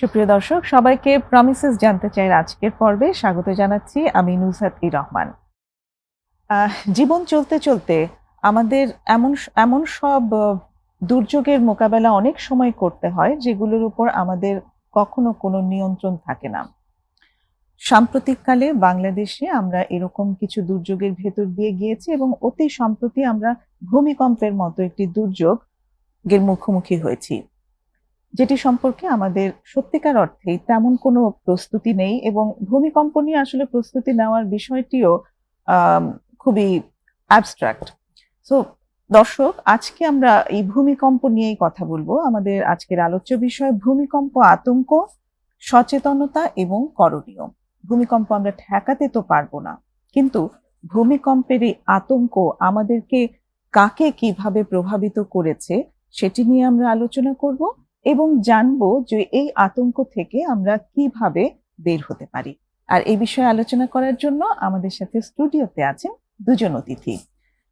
সুপ্রিয় দর্শক, সবাইকে প্রমিসেস জানতে চাই আজকের পর্বে স্বাগত জানাচ্ছি। আমি নুসরাত রহমান। জীবন চলতে চলতে আমাদের এমন সব দুর্যোগের মোকাবেলা অনেক সময় করতে হয় যেগুলোর উপর আমাদের কখনো কোনো নিয়ন্ত্রণ থাকে না। সাম্প্রতিককালে বাংলাদেশে আমরা এরকম কিছু দুর্যোগের ভেতর দিয়ে গিয়েছি এবং অতি সম্প্রতি আমরা ভূমিকম্পের মতো একটি দুর্যোগের মুখোমুখি হয়েছি, যেটি সম্পর্কে আমাদের সত্যিকার অর্থেই তেমন কোনো প্রস্তুতি নেই এবং ভূমিকম্প নিয়ে আসলে প্রস্তুতি নেওয়ার বিষয়টিও খুবই অ্যাবস্ট্রাক্ট। সো দর্শক, আজকে আমরা এই ভূমিকম্প নিয়েই কথা বলবো। আমাদের আজকের আলোচ্য বিষয় ভূমিকম্প, আতঙ্ক, সচেতনতা এবং করণীয়। ভূমিকম্প আমরা ঠেকাতে তো পারবো না, কিন্তু ভূমিকম্পের এই আতঙ্ক আমাদেরকে কাকে কিভাবে প্রভাবিত করেছে সেটি নিয়ে আমরা আলোচনা করব এবং জানবো যে এই আতঙ্ক থেকে আমরা কিভাবে বের হতে পারি। আর এই বিষয়ে আলোচনা করার জন্য আমাদের সাথে স্টুডিওতে আছেন দুজন অতিথি।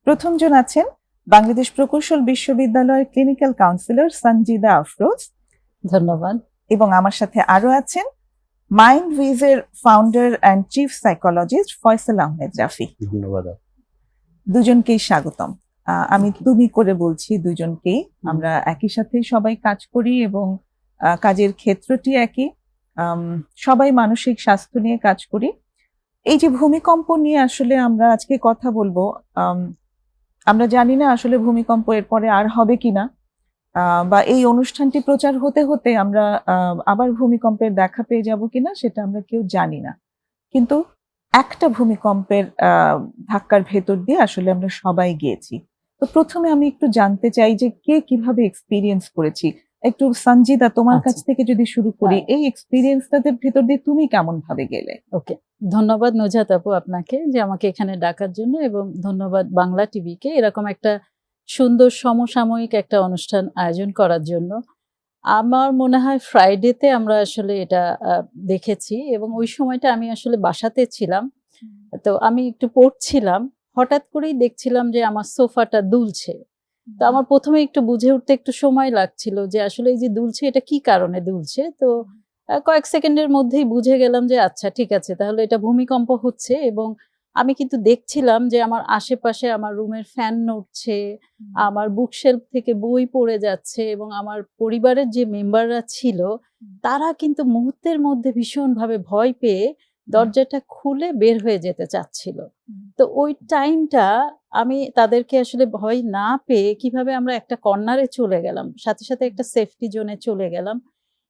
প্রথমজন আছেন বাংলাদেশ প্রকৌশল বিশ্ববিদ্যালয়ের ক্লিনিক্যাল কাউন্সিলর সঞ্জিদা আফরোজ। ধন্যবাদ। এবং আমার সাথে আরো আছেন মাইন্ডউইজের founder and chief psychologist Faisal Ahmed Rafi. ধন্যবাদ। দুজনকেই স্বাগতম। আমি তুমি করে বলছি দুজনকেই। আমরা একই সাথে সবাই কাজ করি এবং কাজের ক্ষেত্রটি একই। সবাই মানসিক স্বাস্থ্য নিয়ে কাজ করি। এই যে ভূমিকম্প নিয়ে আসলে আমরা আজকে কথা বলবো, আমরা জানি না আসলে ভূমিকম্প এরপরে আর হবে কিনা, বা এই অনুষ্ঠানটি প্রচার হতে হতে আমরা আবার ভূমিকম্পের দেখা পেয়ে যাব কিনা সেটা আমরা কেউ জানি না। কিন্তু একটা ভূমিকম্পের ধাক্কার ভেতর দিয়ে আসলে আমরা সবাই গিয়েছি। তো প্রথমে আমি একটু জানতে চাই যে কে কিভাবে এক্সপিরিয়েন্স করেছি। একটু সঞ্জিদা, তোমার কাছ থেকে যদি শুরু করি, এই এক্সপিরিয়েন্সটাদের ভেতর দিয়ে তুমি কেমন ভাবে গেলে? ওকে, ধন্যবাদ নুজাত আপু আপনাকে যে আমাকে এখানে ডাকার জন্য, এবং ধন্যবাদ বাংলা টিভিকে এরকম একটা সুন্দর সমসাময়িক একটা অনুষ্ঠান আয়োজন করার জন্য। আমার মনে হয় ফ্রাইডেতে আমরা আসলে এটা দেখেছি এবং ওই সময়টা আমি আসলে বাসাতে ছিলাম। তো আমি একটু পড়ছিলাম, হঠাৎ করেই দেখছিলাম যে আমার সোফাটা দুলছে। তো আমার প্রথমে একটু বুঝে উঠতে একটু সময় লাগছিল যে আসলে এই যে দুলছে এটা কি কারণে দুলছে। তো কয়েক সেকেন্ডের মধ্যেই বুঝে গেলাম যে আচ্ছা ঠিক আছে, তাহলে এটা ভূমিকম্প হচ্ছে। এবং আমি কিন্তু দেখছিলাম যে আমার আশেপাশে আমার রুমের ফ্যান নড়ছে, আমার বুকশেলফ থেকে বই পড়ে যাচ্ছে, এবং আমার পরিবারের যে মেম্বাররা ছিল তারা কিন্তু মুহূর্তের মধ্যে ভীষণভাবে ভয় পেয়ে দরজাটা খুলে বের হয়ে যেতে চাচ্ছিল। তো ওই টাইমটা আমি তাদেরকে আসলে ভয় না পেয়ে কিভাবে আমরা একটা কর্নারে চলে গেলাম, সাথে সাথে একটা সেফটি জোনে চলে গেলাম।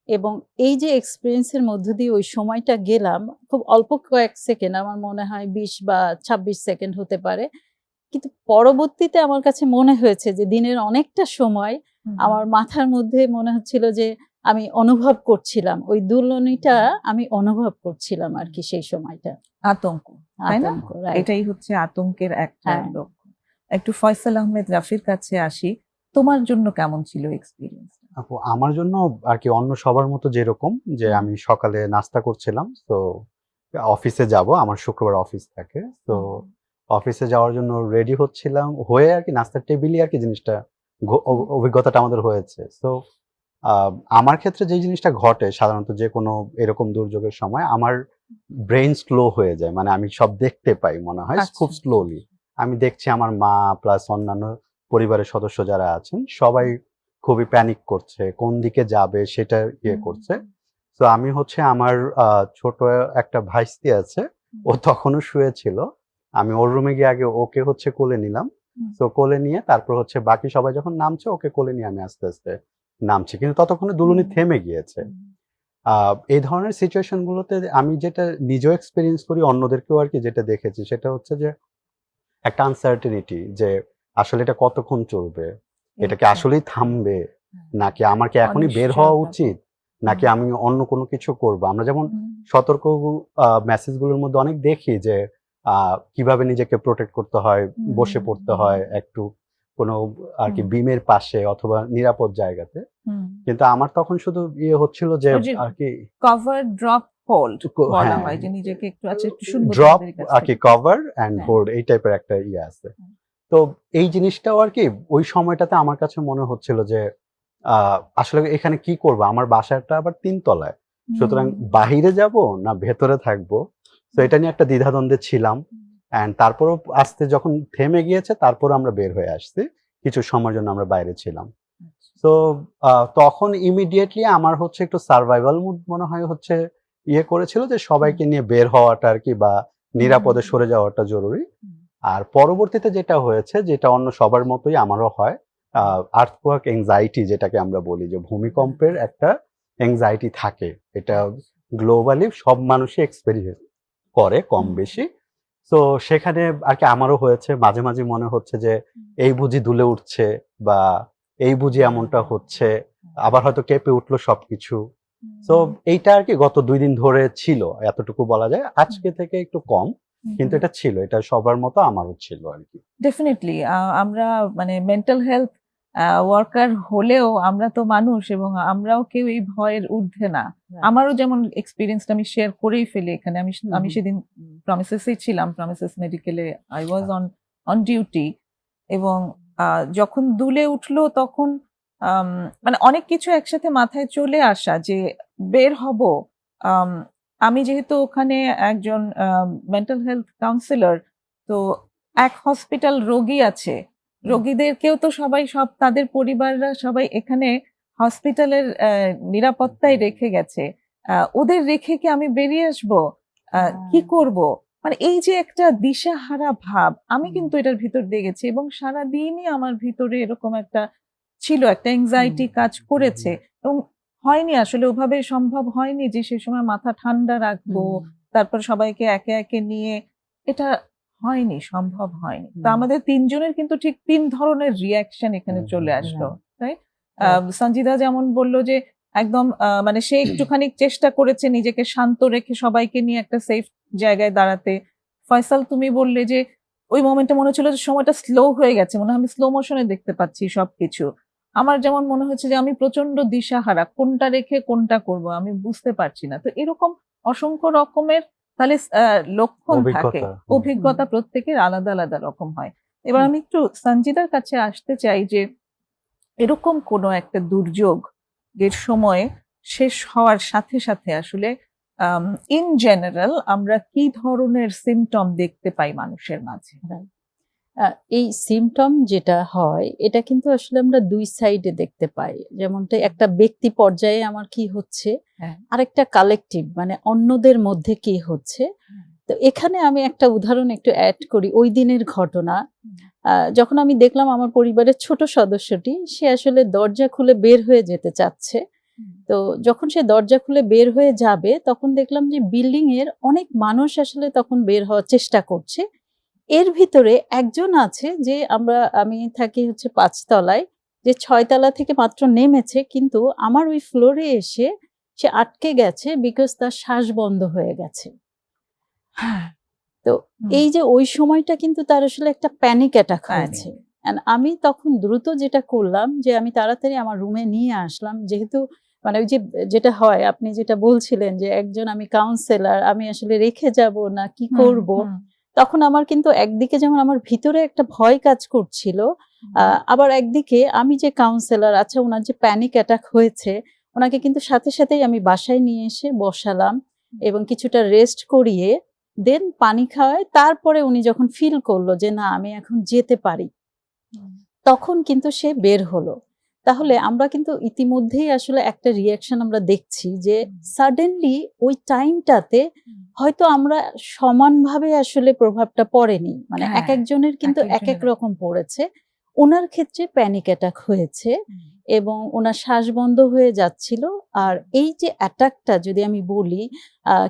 এবং এই যে এক্সপিরিয়েন্সের মধ্য দিয়ে ওই সময়টা গেলাম, খুব অল্প কয়েক সেকেন্ড, আমার মনে হয় 20 বা 26 সেকেন্ড হতে পারে, কিন্তু পরবর্তীতে আমার কাছে মনে হয়েছে যে দিনের অনেকটা সময় আমার মাথার মধ্যে মনে হচ্ছিল যে আমি অনুভব করছিলাম, ওই দুলনিটা আমি অনুভব করছিলাম আর কি সেই সময়টা। আতঙ্ক, তাই না? এটাই হচ্ছে আতঙ্কের একটা লক্ষণ। একটু ফয়সাল আহমেদ রাফির কাছে আসি, তোমার জন্য কেমন ছিল এক্সপিরিয়েন্স? আপু, আমার জন্য আর কি অন্য সবার মতো যেরকম যে আমি সকালে নাস্তা করছিলাম, তো অফিসে যাব, আমার শুক্রবার অফিস থাকে, তো অফিসে যাওয়ার জন্য রেডি হচ্ছিলাম, হয়ে আর কি নাস্তার টেবিলই আর কি জিনিসটা অভিজ্ঞতাটা আমাদের হয়েছে। তো আমার ক্ষেত্রে যে জিনিসটা ঘটে সাধারণত যে কোনো এরকম দুর্যোগের সময়, আমার ব্রেইন স্লো হয়ে যায়, মানে আমি সব দেখতে পাই মনে হয় খুব স্লোলি। আমি দেখছি আমার মা প্লাস অন্যান্য পরিবারের সদস্য যারা আছেন সবাই খুবই প্যানিক করছে, কোন দিকে যাবে সেটা করছে। তো আমি হচ্ছে আমার ছোট একটা ভাইস্তি আছে, ও তখনও শুয়েছিল, আমি ওর রুমে গিয়ে আগে ওকে হচ্ছে কোলে নিলাম। তো কোলে নিয়ে তারপর হচ্ছে বাকি সবাই যখন নামছে ওকে কোলে নিয়ে আমি আস্তে আস্তে নামছি, কিন্তু ততক্ষণে দুলুনি থেমে গিয়েছে। এই ধরনের সিচুয়েশন গুলোতে আমি যেটা নিজেও এক্সপিরিয়েন্স করি, অন্যদেরকেও আর কি যেটা দেখেছি সেটা হচ্ছে যে একটা আনসার্টেনিটি, যে আসলে এটা কতক্ষণ চলবে, এটা কি আসলেই থামবে, নাকি আমার কি এখনই বের হওয়া উচিত, নাকি আমি অন্য কোনো কিছু করব। আমরা যেমন সতর্ক মেসেজগুলোর মধ্যে অনেক দেখি যে কিভাবে নিজেকে প্রোটেক্ট করতে হয়, বসে পড়তে হয় একটু কোনো আর কি বিমের পাশে অথবা নিরাপদ জায়গাতে, কিন্তু আমার তখন শুধু হচ্ছিল যে আর কি কভার ড্রপ হোল্ড বলা হয়, যে নিজেকে একটু সুন্দর ড্রপ আর কি কভার এন্ড হোল্ড, এই টাইপের একটা আছে। তো এই জিনিসটাও আর কি ওই সময়টাতে আমার কাছে মনে হচ্ছিল যে আসলে এখানে কি করব, আমার বাসাটা আবার 3 তলায়, সুতরাং বাহিরে যাব না ভেতরে থাকবো, তো এটা নিয়ে একটা দ্বিধাদ্বন্দ্বে ছিলাম। অ্যান্ড তারপরও আস্তে যখন থেমে গিয়েছে তারপর আমরা বের হয়ে আসছি, কিছু সময়ের জন্য আমরা বাইরে ছিলাম। তো তখন ইমিডিয়েটলি আমার হচ্ছে একটু সার্ভাইভাল মুড মনে হয় হচ্ছে করেছিল যে সবাইকে নিয়ে বের হওয়াটা আর কি, বা নিরাপদে সরে যাওয়াটা জরুরি। আর পরবর্তীতে যেটা হয়েছে, যেটা অন্য সবার মতোই আমারও হয়, আর্থকোয়াক এংজাইটি যেটাকে আমরা বলি, যে ভূমিকম্পের একটা এংজাইটি থাকে, এটা গ্লোবালি সব মানুষই এক্সপেরিয়েন্স করে কম বেশি। তো সেখানে আর কি আমারও হয়েছে, মাঝে মাঝে মনে হচ্ছে যে এই বুঝি দুলে উঠছে, বা এই বুঝি এমনটা হচ্ছে, আবার হয়তো কেঁপে উঠলো সবকিছু। তো এইটা আর কি গত 2 দিন ধরে ছিল, এতটুকু বলা যায়। আজকে থেকে একটু কম, কিন্তু এটা ছিল, এটা সবার মতো আমারও ছিল আর কি। ডেফিনেটলি আমরা মানে মেন্টাল হেলথ ওয়ার্কার হলেও আমরা তো মানুষ, এবং আমরাও কেউ এই ভয়ের ঊর্ধ্বে না। আমারও যেমন এক্সপিরিয়েন্সটা আমি শেয়ার করেই ফেলি এখানে। আমি সেদিন প্রমিসেসেই ছিলাম, প্রমিসেস মেডিকেলে আই ওয়াজ অন ডিউটি, এবং যখন দুলে উঠলো তখন মানে অনেক কিছু একসাথে মাথায় চলে আসা যে বের হব। আমি যেহেতু ওখানে একজন মেন্টাল হেলথ কাউন্সিলর, তো এক হসপিটাল রোগী আছে, রোগীদেরকেও তো সবাই সব তাদের পরিবাররা সবাই এখানে হসপিটালের নিরাপত্তায় রেখে গেছে। ওদের রেখে কি আমি বেরিয়ে আসবো? কি করব? মানে এই যে একটা দিশাহারা ভাব, আমি কিন্তু এটার ভিতর দিয়ে গেছি, এবং সারাদিনই আমার ভিতরে এরকম একটা ছিল, একটা এংজাইটি কাজ করেছে, এবং হয়নি আসলে ওভাবে সম্ভব হয়নি যে সে সময় মাথা ঠান্ডা রাখবো, তারপর সবাইকে একে একে নিয়ে, এটা হয়নি, সম্ভব হয়নি। তো আমাদের তিনজনের কিন্তু ঠিক 3 ধরনের রিয়াকশন এখানে চলে আসলো, তাই সঞ্জিদা যেমন বললো যে একদম মানে সে একটুখানি চেষ্টা করেছে নিজেকে শান্ত রেখে সবাইকে নিয়ে একটা সেফ জায়গায় দাঁড়াতে। ফয়সাল, তুমি বললে যে ওই মোমেন্টে মনে হচ্ছিল যে সময়টা স্লো হয়ে গেছে, মনে হয় আমি স্লো মোশনে দেখতে পাচ্ছি সবকিছু। আমার যেমন মনে হচ্ছে যে আমি প্রচন্ড দিশাহারা, কোনটা রেখে কোনটা করব আমি বুঝতে পারছি না। তো এরকম অসংখ্য রকমের তাহলে লক্ষণ থাকে, অভিজ্ঞতা প্রত্যেকের আলাদা আলাদা রকম হয়। এবার আমি একটু সঞ্জিদার কাছে আসতে চাই যে এরকম কোনো একটা দুর্যোগ এর সময় শেষ হওয়ার সাথে সাথে আসলে ইন জেনারেল আমরা কি ধরনের সিমটম দেখতে পাই মানুষের মাঝে? এই সিমটম যেটা হয় এটা কিন্তু আসলে আমরা 2 সাইডে দেখতে পাই। যেমনটা একটা ব্যক্তি পর্যায়ে আমার কি হচ্ছে, আরেকটা কালেকটিভ মানে অন্যদের মধ্যে কি হচ্ছে। তো এখানে আমি একটা উদাহরণ একটু অ্যাড করি, ওই দিনের ঘটনা। যখন আমি দেখলাম আমার পরিবারের ছোট সদস্যটি সে আসলে দরজা খুলে বের হয়ে যেতে চাচ্ছে, তো যখন সে দরজা খুলে বের হয়ে যাবে তখন দেখলাম যে বিল্ডিং এর অনেক মানুষ আসলে তখন বের হওয়ার চেষ্টা করছে। এর ভিতরে একজন আছে যে আমি থাকি হচ্ছে 5 তলায়, যে 6 তলা থেকে মাত্র নেমেছে, কিন্তু আমার ওই ফ্লোরে এসে সে আটকে গেছে বিকজ তার শ্বাস বন্ধ হয়ে গেছে। তো এই যে ওই সময়টা কিন্তু তার আসলে একটা প্যানিক অ্যাটাক হয়েছে। আমি তখন দ্রুত যেটা করলাম যে আমি তাড়াতাড়ি আমার রুমে নিয়ে আসলাম, যেহেতু মানে ওই যে যেটা হয় আপনি যেটা বলছিলেন যে একজন আমি কাউন্সিলর, আমি আসলে রেখে যাব না কি করব। তখন আমার কিন্তু একদিকে যেমন আমার ভিতরে একটা ভয় কাজ করছিল, আবার একদিকে আমি যে কাউন্সিলর আছে ওনার যে প্যানিক অ্যাটাক হয়েছে, ওনাকে কিন্তু সাথে সাথেই আমি বাসায় নিয়ে এসে বসালাম এবং কিছুটা রেস্ট করিয়ে দেন পানি খাওয়ায়। তারপরে উনি যখন ফিল করলো যে না আমি এখন যেতে পারি, তখন কিন্তু সে বের হলো। তাহলে আমরা কিন্তু ইতিমধ্যেই আসলে একটা রিয়াকশন আমরা দেখছি যে সাডেনলি ওই টাইমটাতে হয়তো আমরা সমানভাবে আসলে প্রভাবটা পড়েনি, মানে এক একজনের কিন্তু এক এক রকম পড়েছে। ওনার ক্ষেত্রে প্যানিক অ্যাটাক হয়েছে এবং ওনার শ্বাস বন্ধ হয়ে যাচ্ছিল। আর এই যে অ্যাটাকটা যদি আমি বলি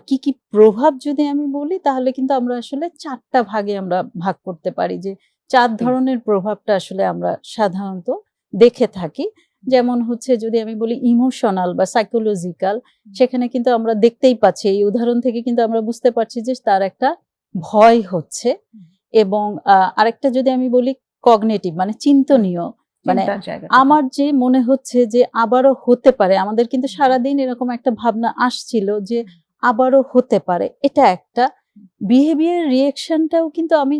কি কি প্রভাব যদি আমি বলি, তাহলে কিন্তু আমরা আসলে 4টা ভাগে আমরা ভাগ করতে পারি, যে 4 ধরনের প্রভাবটা আসলে আমরা সাধারণত দেখে থাকি। যেমন হচ্ছে যদি আমি বলি ইমোশনাল বা সাইকোলজিক্যাল, সেখানে কিন্তু আমরা দেখতেই পাচ্ছি, এই উদাহরণ থেকে কিন্তু আমরা বুঝতে পারছি যে তার একটা ভয় হচ্ছে। এবং আরেকটা যদি আমি বলি কগনিটিভ মানে চিন্তনীয়, মানে আমার যে মনে হচ্ছে যে আবারও হতে পারে, আমাদের কিন্তু সারাদিন এরকম একটা ভাবনা আসছিল যে আবারও হতে পারে, এটা একটা। বিহেভিয়ার রিয়েকশনটাও কিন্তু আমি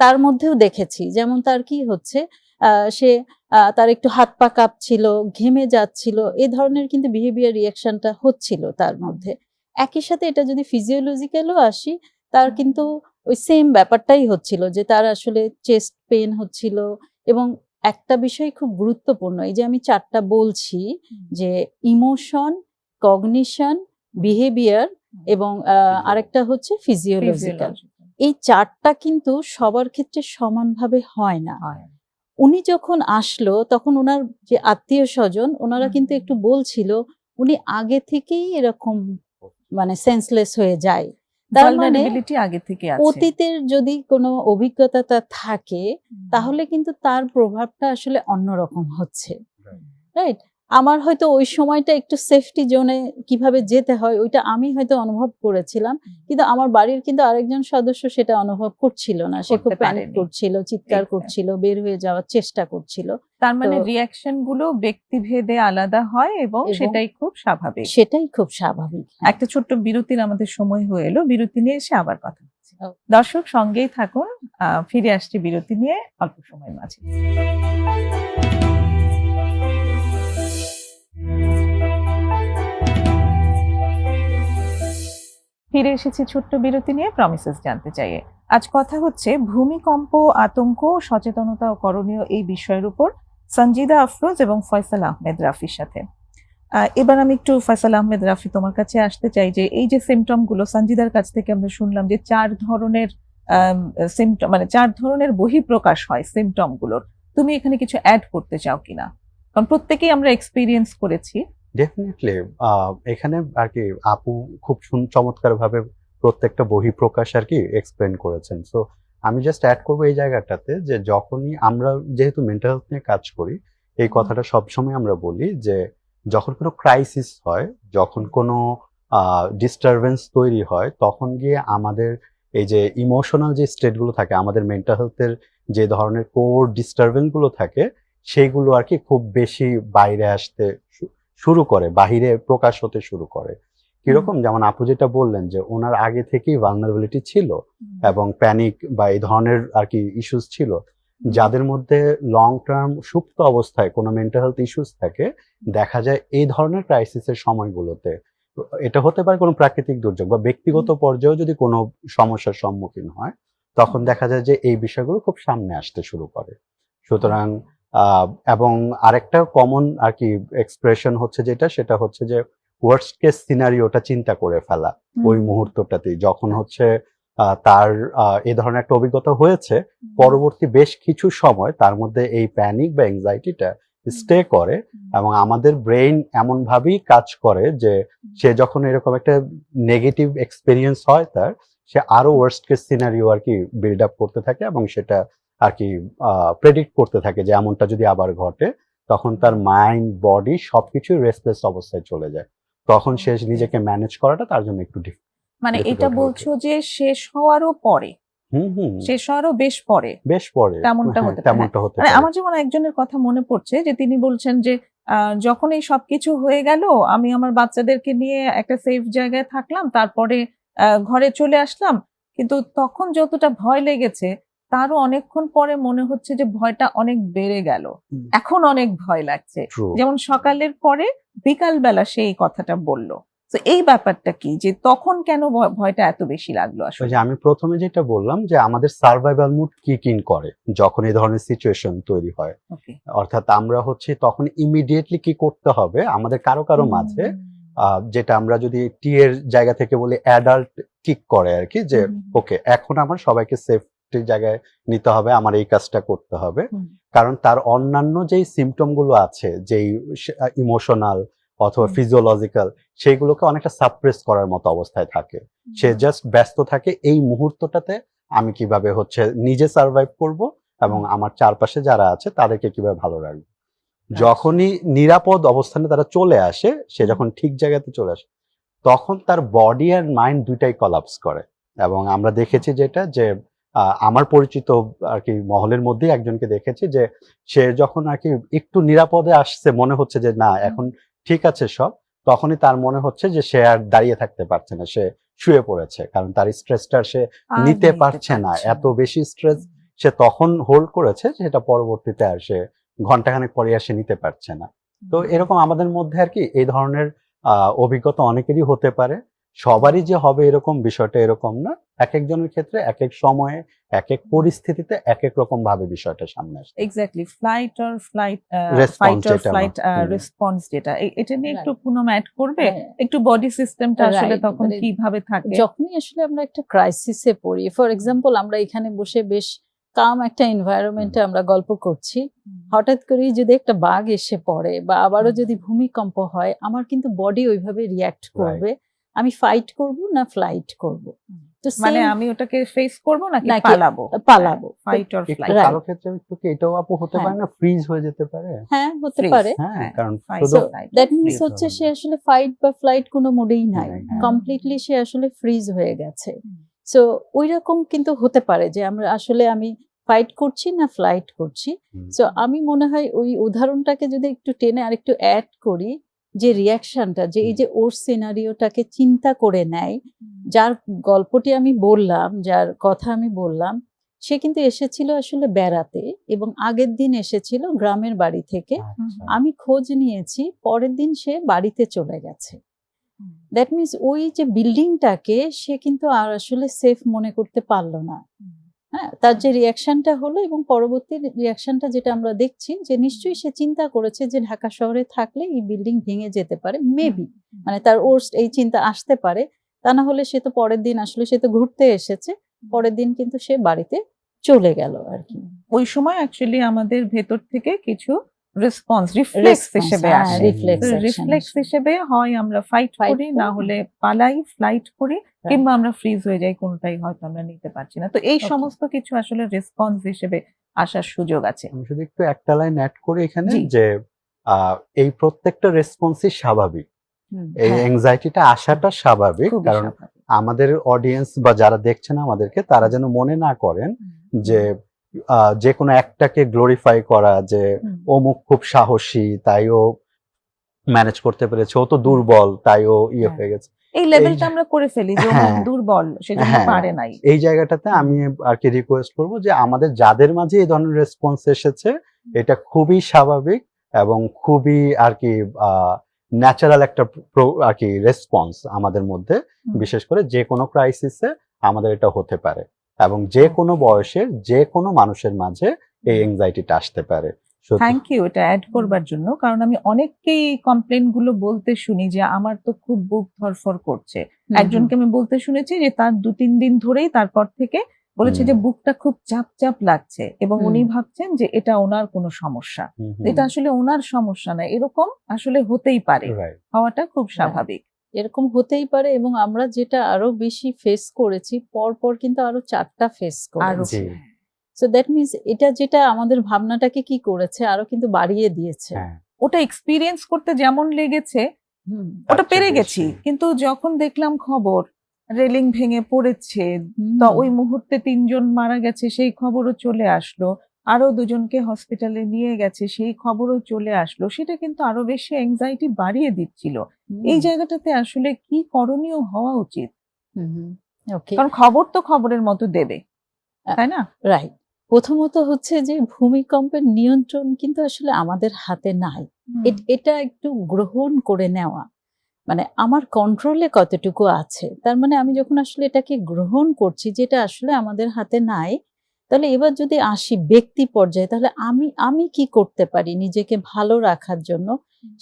তার মধ্যেও দেখেছি, যেমন তার কি হচ্ছে সে তার একটু হাত পা কাঁপছিল, ঘেমে যাচ্ছিল, এই ধরনের কিন্তু বিহেভিয়ার রিয়াকশনটা হচ্ছিল তার মধ্যে। একই সাথে এটা যদি ফিজিওলজিক্যালও আসি, তার কিন্তু ওই সেম ব্যাপারটাই হচ্ছিল যে তার আসলে চেস্ট পেন হচ্ছিল। এবং একটা বিষয় খুব গুরুত্বপূর্ণ, এই যে আমি 4টা বলছি যে ইমোশন, কগনিশন, বিহেভিয়ার এবং আরেকটা হচ্ছে ফিজিওলজিক্যাল। এই 4টা কিন্তু সবার ক্ষেত্রে সমানভাবে হয় না। উনি যখন আসলো তখন ওনার যে আত্মীয় স্বজন ওনারা কিন্তু একটু বলছিল উনি আগে থেকেই এরকম মানে সেন্সলেস হয়ে যায়। তার মানে Vulnerability আগে থেকে আছে। অতীতের যদি কোনো অভিজ্ঞতা তার থাকে তাহলে কিন্তু তার প্রভাবটা আসলে অন্যরকম হচ্ছে, রাইট? আমার হয়তো ওই সময়টা একটু সেফটি জোনে কিভাবে যেতে হয় ওইটা আমি হয়তো অনুভব করেছিলাম, কিন্তু আমার বাড়ির কিন্তু আরেকজন সদস্য সেটা অনুভব করছিল না। সে খুব করতে প্যানিক পারেনি। করছিল, চিৎকার Exactly. করছিল, বের হয়ে যাওয়ার চেষ্টা করছিল। তার মানে তো- রিয়াকশন গুলো ব্যক্তিভেদে আলাদা হয় এবং এবং সেটাই খুব স্বাভাবিক। সেটাই খুব স্বাভাবিক। একটা ছোট্ট বিরতির আমাদের সময় হয়ে এলো, বিরতি নিয়ে এসে আবার কথা হচ্ছে। Okay. দর্শক সঙ্গেই থাকুন, ফিরে আসছি বিরতি নিয়ে অল্প সময়ের মাঝে। ফিরে এসেছি ছোট্ট বিরতি নিয়ে প্রমিসেস জানতে চাইয়ে। আজ কথা হচ্ছে ভূমিকম্প, আতঙ্ক, সচেতনতা ও করণীয় এই বিষয়ের উপর সঞ্জিদা আফরোজ এবং ফয়সাল আহমেদ রাফির সাথে। এবার আমি একটু ফয়সাল আহমেদ রাফি তোমার কাছে আসতে চাই যে এই যে সিমটম গুলো সঞ্জিদার কাছ থেকে আমরা শুনলাম যে 4 ধরনের সিমটম, মানে 4 ধরনের বহিঃপ্রকাশ হয় সিমটম গুলোর। তুমি এখানে কিছু অ্যাড করতে চাও কিনা? কারণ প্রত্যেকেই আমরা এক্সপিরিয়েন্স করেছি। ডেফিনেটলি এখানে আর কি আপু খুব চমৎকার ভাবে প্রত্যেকটা বহিঃপ্রকাশ আর কি এক্সপ্লেন করেছেন। সো আমি জাস্ট অ্যাড করবো এই জায়গাটাতে যে যখনই আমরা যেহেতু মেন্টাল হেলথ নিয়ে কাজ করি, এই কথাটা সবসময় আমরা বলি যে যখন কোনো ক্রাইসিস হয়, যখন কোনো ডিস্টারবেন্স তৈরি হয়, তখন গিয়ে আমাদের এই যে ইমোশনাল যে স্টেটগুলো থাকে, আমাদের মেন্টাল হেলথের যে ধরনের কোর ডিস্টারবেন্স গুলো থাকে, সেইগুলো আর কি খুব বেশি বাইরে আসতে শুরু করে, বাহিরে প্রকাশ হতে শুরু করে। কিরকম, যেমন আপু যেটা বললেন যে ওনার আগে থেকেই ভালনারেবিলিটি ছিল এবং প্যানিক বা এই ধরনের আর কি ইস্যুস ছিল। যাদের মধ্যে লং টার্ম সুপ্ত অবস্থায় কোনো মেন্টাল হেলথ ইস্যুস থাকে, দেখা যায় এই ধরনের ক্রাইসিসের সময়গুলোতে, এটা হতে পারে কোনো প্রাকৃতিক দুর্যোগ বা ব্যক্তিগত পর্যায়েও যদি কোনো সমস্যার সম্মুখীন হয়, তখন দেখা যায় যে এই বিষয়গুলো খুব সামনে আসতে শুরু করে। সুতরাং এবং আরেকটা কমন আর কি এক্সপ্রেশন হচ্ছে যেটা, সেটা হচ্ছে যে ওয়ার্স্ট কেস সিনারিওটা চিন্তা করে ফেলা ওই মুহূর্তটাতেই, যখন হচ্ছে তার এই ধরনের একটা অভিজ্ঞতা হয়েছে, পরবর্তী বেশ কিছু সময় তার মধ্যে এই প্যানিক বা এংজাইটিটা স্টে করে এবং আমাদের ব্রেইন এমন ভাবেই কাজ করে যে সে যখন এরকম একটা নেগেটিভ এক্সপেরিয়েন্স হয় তার, সে আরো ওয়ার্স্ট কেস সিনারিও আর কি বিল্ড আপ করতে থাকে এবং সেটা আর কি প্রেডিক্ট করতে থাকে যে এমনটা যদি আবার ঘটে, তখন তার মাইন্ড বডি সবকিছু রেস্টলেস অবস্থায় চলে যায়। তখন সে নিজেকে ম্যানেজ করাটা তার জন্য একটু মানে এটা বলছো যে শেষ হওয়ারও পরে, শেষ হওয়ারও বেশ পরে তেমনটা হতে পারে। তেমনটা হতে মানে পারে। আমার যেমন একজনের কথা মনে পড়ছে যে তিনি বলছেন যে যখন এই সবকিছু হয়ে গেল, আমি আমার বাচ্চাদেরকে নিয়ে একটা সেফ জায়গায় থাকলাম, তারপরে ঘরে চলে আসলাম, কিন্তু তখন যতটা ভয় লেগেছে তারও অনেকক্ষণ পরে মনে হচ্ছে যে ভয়টা অনেক বেড়ে গেল, এখন অনেক ভয় লাগছে। True. যেমন সকালের পরে বিকাল বেলা সেই কথাটা বললো। তো এই ব্যাপারটা কি, যে তখন কেন ভয়টা এত বেশি লাগলো ওই আসলে? যে আমি প্রথমে যেটা বললাম যে আমাদের সার্ভাইভাল মুড কিক ইন করে যখন এই ধরনের সিচুয়েশন তৈরি হয়, ওকে, অর্থাৎ আমরা হচ্ছে তখন ইমিডিয়েটলি কি করতে হবে আমাদের কারো কারো মাঝে, যেটা আমরা যদি টি এর জায়গা থেকে বলি অ্যাডাল্ট কিক করে আর কি, যে ওকে এখন আমার সবাইকে সেফটি জায়গায় নিতে হবে, আমার এই কাজটা করতে হবে। কারণ তার অন্যান্য যেই সিমটম গুলো আছে, যেই ইমোশনাল অথবা ফিজিওলজিক্যাল, সেইগুলোকে অনেকটা সাপ্রেস করার মতো অবস্থায় থাকে। সে জাস্ট ব্যস্ত থাকে এই মুহূর্তটাতে আমি কিভাবে হচ্ছে নিজে সার্ভাইভ করব এবং আমার চারপাশে যারা আছে তাদেরকে কিভাবে ভালো রাখবো। যখনই নিরাপদ অবস্থানে তারা চলে আসে, সে যখন ঠিক জায়গাতে চলে আসে, তখন তার বডি আর মাইন্ড দুইটাই কলাপস করে। এবং আমরা দেখেছি যেটা যে আমার পরিচিত আর কি মহলের মধ্যে একজনকে দেখেছি যে সে যখন আর কি একটু নিরাপদে আসছে, মনে হচ্ছে যে না এখন ঠিক আছে সব, তখনই তার মনে হচ্ছে যে সে আর দাঁড়িয়ে থাকতে পারছে না, সে শুয়ে পড়েছে, কারণ তার স্ট্রেসটা সে নিতে পারছে না, এত বেশি স্ট্রেস সে তখন হোল্ড করেছে, সেটা পরবর্তীতে আর সে ঘন্টাখানেক পরে আর সে নিতে পারছে না। তো এরকম আমাদের মধ্যে আর কি এই ধরনের অভিজ্ঞতা অনেকেরই হতে পারে। সবারই যে হবে এরকম বিষয়টা এরকম না। এক একজনের ক্ষেত্রে এক এক সময়ে এক এক পরিস্থিতিতে এক এক রকম ভাবে বিষয়টা সামনে আসে। Exactly fight or flight Response fight or যেটা ফ্লাইট হুম। রেসপন্স যেটা এটা নিয়ে একটু Right. পুনম অ্যাড করবে, হ্যাঁ। একটু বডি সিস্টেমটা আসলে Right, তখন মানে কিভাবে থাকে? যখনই আসলে আমরা একটা ক্রাইসিসে পড়ি, ফর এক্সাম্পল আমরা এখানে বসে বেশ কাম একটা এনভায়রনমেন্টে আমরা গল্প করছি, হঠাৎ করেই যদি একটা বাঘ এসে পড়ে বা আবারও যদি ভূমিকম্প হয়, আমার কিন্তু বডি ওইভাবে রিয়াক্ট করবে। আমি ফাইট করব না ফ্লাইট করব। তো মানে same আমি ওটাকে ফেস করব নাকি নাকি পালাবো? পালাবো। ফাইট অর একটু ফ্লাইট। Right. কারো ক্ষেত্রে একটু কি এটাও আপু হতে হ্যাঁ। পারে না, ফ্রিজ হয়ে যেতে পারে। হ্যাঁ, হতে Freeze, পারে। হ্যাঁ, হ্যাঁ, কারণ fight শুধু or flight or that means freeze হচ্ছে হবে সে না। আসলে ফাইট বা ফ্লাইট কোনো মোডেই নাই, হ্যাঁ। কমপ্লিটলি সে আসলে ফ্রিজ হয়ে গেছে। সো ওই রকম কিন্তু হতে পারে যে আমরা আসলে আমি ফাইট করছি না ফ্লাইট করছি। হুম। সো আমি মনে হয় ওই উদাহরণটাকে যদি একটু টেনে আর একটু অ্যাড করি, যে রিয়াকশনটা, যে এই যে ওর সিনারিওটাকে চিন্তা করে নেয়, যার গল্পটি আমি বললাম, যার কথা আমি বললাম, সে কিন্তু এসেছিল আসলে বেড়াতে এবং আগের দিন এসেছিল গ্রামের বাড়ি থেকে। আচ্ছা। আমি খোঁজ নিয়েছি, পরের দিন সে বাড়িতে চলে গেছে। দ্যাট মিনস ওই যে বিল্ডিংটাকে সে কিন্তু আর আসলে সেফ মনে করতে পারলো না। হ্যাঁ, তার যে রিয়াকশনটা হলো এবং পরবর্তী রিয়াকশনটা যেটা আমরা দেখছি, যে নিশ্চয়ই সে চিন্তা করেছে যে ঢাকা শহরে থাকলে এই বিল্ডিং ভেঙে যেতে পারে, মেবি মানে তার ওর্স্ট এই চিন্তা আসতে পারে। তা না হলে সে তো পরের দিন আসলে সে তো ঘুরতে এসেছে, পরের দিন কিন্তু সে বাড়িতে চলে গেল আর কি। ওই সময় অ্যাকচুয়ালি আমাদের ভেতর থেকে কিছু রেসপন্স রিফ্লেক্স Response, হিসেবে হ্যাঁ, আসে। reflex action রিফ্লেক্স আসে। হিসেবে হয় আমরা ফাইট Fight করি, করি, না হলে পালাই, ফ্লাইট করি, Right. কিংবা আমরা ফ্রিজ হয়ে যাই, কোনটাই হয়তো আমরা নিতে পারছি না। তো এই Okay. সমস্ত কিছু আসলে রেসপন্স হিসেবে আসার সুযোগ আছে। আমি শুধু একটু একটা লাইন অ্যাড করি এখানে, জি। যে এই প্রত্যেকটা রেসপন্সই স্বাভাবিক। এই হ্যাঁ। অ্যাংজাইটিটা আসাটা স্বাভাবিক, খুবই কারণ স্বাভাবিক। আমাদের অডিয়েন্স বা যারা দেখছেন আমাদেরকে, তারা যেন মনে না করেন যে যে কোনো একটাকে গ্লোরিফাই করা, যে অমুক খুব সাহসী তাই ও ম্যানেজ করতে পেরেছে, ও তো দুর্বল তাই ও হ্যাঁ। হয়ে গেছে। এই লেভেলটা আমরা করে ফেলি যে ও হ্যাঁ। দুর্বল, সেজন্য হ্যাঁ। পারে নাই। এই জায়গাটাতে আমি আর কি রিকোয়েস্ট করব যে আমাদের যাদের মাঝে এই ধরনের রেসপন্স এসেছে, এটা খুবই স্বাভাবিক এবং খুবই আর কি ন্যাচারাল একটা আর কি রেসপন্স আমাদের মধ্যে, বিশেষ করে যে কোনো ক্রাইসিসে আমাদের এটা হতে পারে এবং যে কোনো বয়সের যে কোনো মানুষের মাঝে এই অ্যাংজাইটিটা আসতে পারে। থ্যাংক ইউ এটা অ্যাড করবার জন্য, কারণ আমি অনেককেই কমপ্লেন গুলো বলতে শুনি যে আমার তো খুব বুক ধরফর করছে। একজনকে আমি বলতে শুনেছি যে তার 2-3 দিন ধরেই তারপর থেকে বলেছে যে বুকটা খুব চাপ চাপ লাগছে এবং উনি ভাবছেন যে এটা ওনার কোনো সমস্যা। এটা আসলে ওনার সমস্যা না, এরকম আসলে হতেই পারে, রাইট। হওয়াটা খুব স্বাভাবিক। এরকম হতেই পারে এবং আমরা যেটা আরো বেশি ফেস করেছি, পরপর কিন্তু আরো 4টা ফেস আরো করেছি। জি। সো দ্যাট মিনস এটা যেটা আমাদের ভাবনাটাকে কি করেছে, আরো কিন্তু বাড়িয়ে দিয়েছে। হ্যাঁ। ওটা এক্সপিরিয়েন্স করতে যেমন লেগেছে হুম, ওটা আচ্ছা, পেরে বেশি। গেছি, কিন্তু যখন দেখলাম খবর রেলিং ভেঙে পড়েছে, হুম, তা ওই মুহূর্তে 3 জন মারা গেছে সেই খবরও চলে আসলো, আরো 2 জনকে হসপিটালে নিয়ে গেছে সেই খবরও চলে আসলো, সেটা কিন্তু আরো বেশি অ্যাংজাইটি বাড়িয়ে দিচ্ছিল। এই জায়গাটাতে আসলে কি করণীয় হওয়া উচিত? ওকে, কারণ খবর তো খবরের মতো দেবে, তাই না? রাইট। প্রথমত হচ্ছে যে ভূমিকম্পের নিয়ন্ত্রণ কিন্তু আসলে আমাদের হাতে নাই। এটা একটু গ্রহণ করে নেওয়া, মানে আমার কন্ট্রোলে কতটুকু আছে, তার মানে আমি যখন আসলে এটাকে গ্রহণ করছি যেটা আসলে আমাদের হাতে নাই, তাহলে এবার যদি আসি ব্যক্তি পর্যায়ে, তাহলে আমি কি করতে পারি নিজেকে ভালো রাখার জন্য।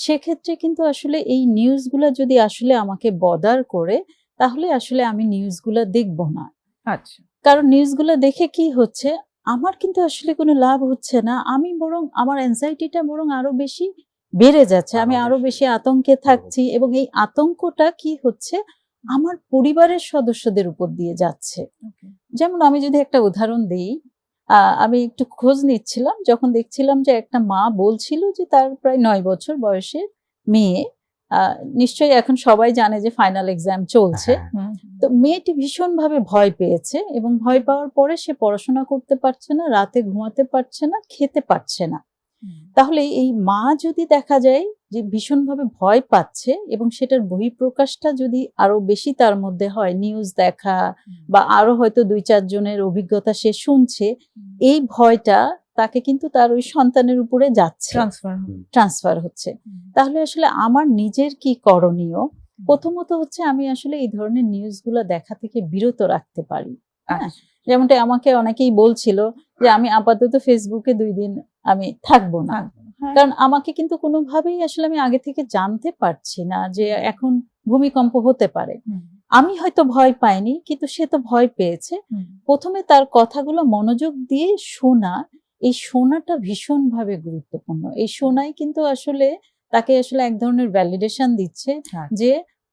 সেক্ষেত্রে কিন্তু আসলে এই নিউজগুলো যদি আসলে আমাকে বদার করে, তাহলে আসলে আমি নিউজগুলো দেখব না। আচ্ছা, কারণ নিউজগুলো দেখে কি হচ্ছে, আমার কিন্তু আসলে কোনো লাভ হচ্ছে না, আমি বরং আমার অ্যাংজাইটিটা বরং আরো বেশি বেড়ে যাচ্ছে, আমি আরো বেশি আতঙ্কে থাকছি এবং এই আতঙ্কটা কি হচ্ছে আমার পরিবারের সদস্যদের উপর দিয়ে যাচ্ছে। যেমন আমি যদি একটা উদাহরণ দিই, আমি একটু খোঁজ নিচ্ছিলাম, যখন দেখছিলাম যে একটা মা বলছিল যে তার প্রায় 9 বছর বয়সের মেয়ে, নিশ্চয়ই এখন সবাই জানে যে ফাইনাল এক্সাম চলছে, তো মেয়েটি ভীষণভাবে ভয় পেয়েছে এবং ভয় পাওয়ার পরে সে পড়াশোনা করতে পারছে না, রাতে ঘুমাতে পারছে না, খেতে পারছে না। তাহলে এই মা যদি দেখা যায় যে ভীষণভাবে ভয় পাচ্ছে এবং সেটার বহিঃপ্রকাশটা যদি আরো বেশি তার মধ্যে হয়, নিউজ দেখা বা আরো হয়তো 2-4 জনের অভিজ্ঞতা সে শুনছে, এই ভয়টা তাকে কিন্তু তার ওই সন্তানের উপরে যাচ্ছে, ট্রান্সফার হচ্ছে। তাহলে আসলে আমার নিজের কি করণীয়? প্রথমত হচ্ছে আমি আসলে এই ধরনের নিউজগুলো দেখা থেকে বিরত রাখতে পারি। হ্যাঁ, যেমনটা আমাকে অনেকেই বলছিল যে আমি আপাতত ফেসবুকে 2 দিন আমি থাকবো না, কারণ আমাকে কিন্তু কোনোভাবেই আসলে আমি আগে থেকে জানতে পারছি না যে এখন ভূমিকম্প হতে পারে। আমি হয়তো ভয় পাইনি, কিন্তু সে তো ভয় পেয়েছে। প্রথমে তার কথাগুলো মনোযোগ দিয়ে শোনা, এই শোনাটা ভীষণভাবে গুরুত্বপূর্ণ। এই শোনাই কিন্তু আসলে তাকে আসলে এক ধরনের ভ্যালিডেশন দিচ্ছে যে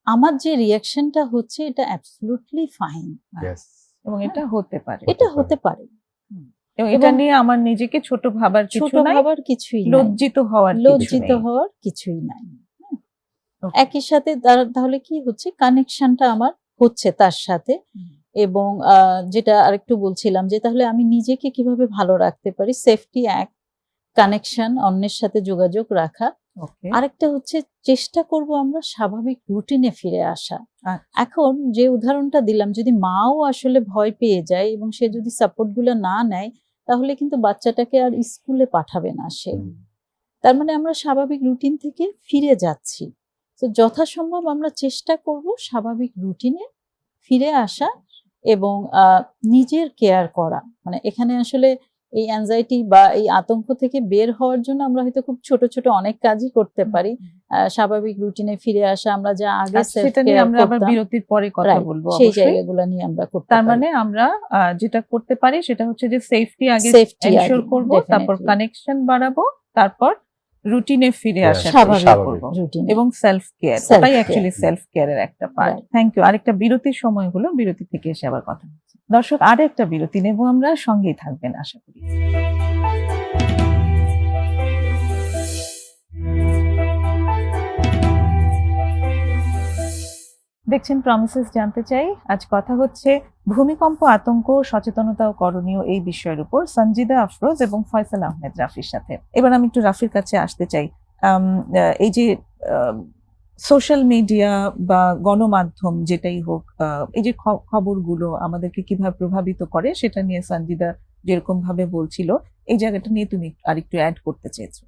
আমার যে রিয়াকশনটা হচ্ছে এটা অ্যাবসলিউটলি ফাইন, এবং এটা হতে পারে, এটা হতে পারে। এবং এটা নিয়ে আমার নিজেকে ছোট ভাবার কিছুই নাই, লজ্জিত হওয়ার কিছুই নাই। একই সাথে তাহলে কি হচ্ছে, কানেকশনটা আমার হচ্ছে তার সাথে। এবং যেটা আরেকটু বলছিলাম যে তাহলে আমি নিজেকে কিভাবে ভালো রাখতে পারি, সেফটি অ্যাক্ট, কানেকশন, অন্যের সাথে যোগাযোগ রাখা। আরেকটা হচ্ছে চেষ্টা করব আমরা স্বাভাবিক রুটিনে ফিরে আসা। এখন যে উদাহরণটা দিলাম, যদি মাও আসলে ভয় পেয়ে যায় এবং সে যদি সাপোর্ট গুলো না নেয়, তাহলে কিন্তু বাচ্চাটাকে আর স্কুলে পাঠাবে না সে। তার মানে আমরা স্বাভাবিক রুটিন থেকে ফিরে যাচ্ছি। তো যথাসম্ভব আমরা চেষ্টা করব স্বাভাবিক রুটিনে ফিরে আসা এবং নিজের কেয়ার করা। মানে এখানে আসলে এই অ্যাংজাইটি বা এই আতঙ্ক থেকে বের হওয়ার জন্য আমরা হয়তো খুব ছোট ছোট অনেক কাজই করতে পারি। স্বাভাবিক রুটিনে ফিরে আসা, আমরা যা আগে সেটা নিয়ে আমরা আবার বিরতির পরে কথা বলবো, সেই জায়গাগুলো নিয়ে আমরা করতে পারি। তার মানে আমরা যেটা করতে পারি সেটা হচ্ছে যে সেফটি আগে এনশিওর করব, তারপর কানেকশন বাড়াবো, তারপর রুটিনে ফিরে আসা স্বাভাবিক করব, এবং সেলফ কেয়ার, তাই অ্যাকচুয়ালি সেলফ কেয়ারের একটা পার্ট। Thank you. আরেকটা বিরতির সময় হলো, বিরতি থেকে এসে আবার কথা হচ্ছে। দর্শক, আরেকটা বিরতি নেব আমরা, সঙ্গেই থাকবেন আশা করি। দেখছেন প্রমিসেস জানতে চাই। আজ কথা হচ্ছে ভূমিকম্প, আতঙ্ক, সচেতনতা ও করণীয় এই বিষয়ের উপর সঞ্জিদা আফরোজ এবং ফয়সাল আহমেদ রাফির সাথে। এবার আমি একটু রাফির কাছে আসতে চাই। এই যে সোশ্যাল মিডিয়া বা গণমাধ্যম যেটাই হোক, এই যে খবরগুলো আমাদেরকে কিভাবে প্রভাবিত করে সেটা নিয়ে সঞ্জিদা যেরকম ভাবে বলছিল, এই জায়গাটা নিয়ে তুমি আরেকটু অ্যাড করতে চেয়েছো।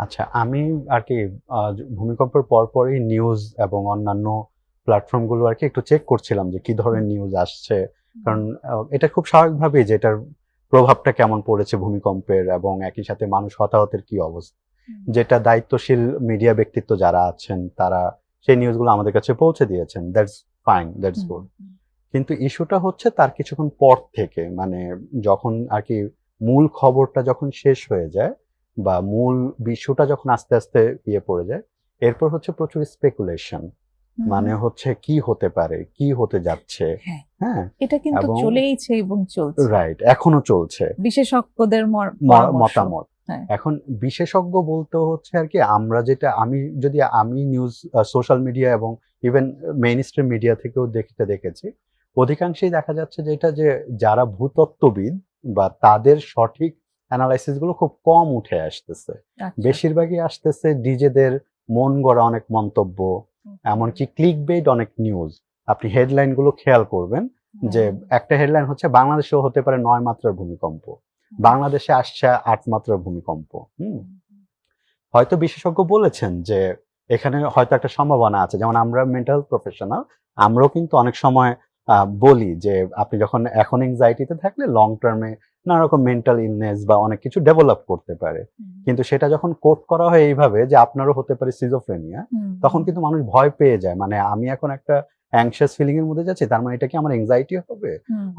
আচ্ছা, আমি আর কি ভূমিকম্পের পরপরই নিউজ এবং অন্যান্য প্ল্যাটফর্মগুলো আর কি একটু চেক করছিলাম যে কি ধরনের নিউজ আসছে, কারণ এটা খুব স্বাভাবিকভাবেই যে এটার প্রভাবটা কেমন পড়েছে ভূমিকম্পের, এবং একই সাথে মানুষ হতাহতের কি অবস্থা, যেটা দায়িত্বশীল মিডিয়া ব্যক্তিত্ব যারা আছেন তারা সেই নিউজগুলো আমাদের কাছে পৌঁছে দিয়েছেন। That's fine, that's good. কিন্তু ইস্যুটা হচ্ছে তার কিছুক্ষণ পর থেকে, মানে যখন আর কি মূল খবরটা যখন শেষ হয়ে যায় বা মূল বিষয়টা যখন আস্তে আস্তে পড়ে যায়, এরপর হচ্ছে প্রচুর স্পেকুলেশন, মানে হচ্ছে কি হতে পারে, কি হতে যাচ্ছে। হ্যাঁ, এটা কিন্তু চলেইছে এবং চলছে, রাইট, এখনো চলছে, বিশেষজ্ঞদের মতামত। এখন বিশেষজ্ঞ বলতে হচ্ছে আর কি আমরা যেটা আমি নিউজ, সোশ্যাল মিডিয়া এবং ইভেন মেইন স্ট্রিম মিডিয়া থেকেও দেখেছি, অধিকাংশই দেখা যাচ্ছে যেটা যে যারা ভূতত্ত্ববিদ বা তাদের সঠিক অ্যানালাইসিস গুলো খুব কম উঠে আসতেছে। বেশিরভাগই আসতেছে ডিজেদের মন গড়া অনেক মন্তব্য, এমনকি ক্লিক বেইট অনেক নিউজ। আপনি হেডলাইন গুলো খেয়াল করবেন যে একটা হেডলাইন হচ্ছে বাংলাদেশেও হতে পারে 9 মাত্রার ভূমিকম্প, বাংলাদেশে আসছে 8 মাত্রার ভূমিকম্প। হয়তো বিশেষজ্ঞ বলেছেন যে এখানে হয়তো একটা সম্ভাবনা আছে, যেমন আমরা মেন্টাল প্রফেশনাল, আমরাও কিন্তু অনেক সময় বলি যে আপনি যখন এখন এনজাইটিতে থাকলে লং টার্মে নানা রকম মেন্টাল ইলনেস বা অনেক কিছু ডেভেলপ করতে পারে, কিন্তু সেটা যখন কোট করা হয় এইভাবে যে আপনারও হতে পারে সিজোফ্রেনিয়া, তখন কিন্তু মানুষ ভয় পেয়ে যায়। মানে আমি এখন একটা অ্যাংশিয়াস ফিলিং এর মধ্যে যাচ্ছি, তার মানে এটা কি আমার এনজাইটি হবে?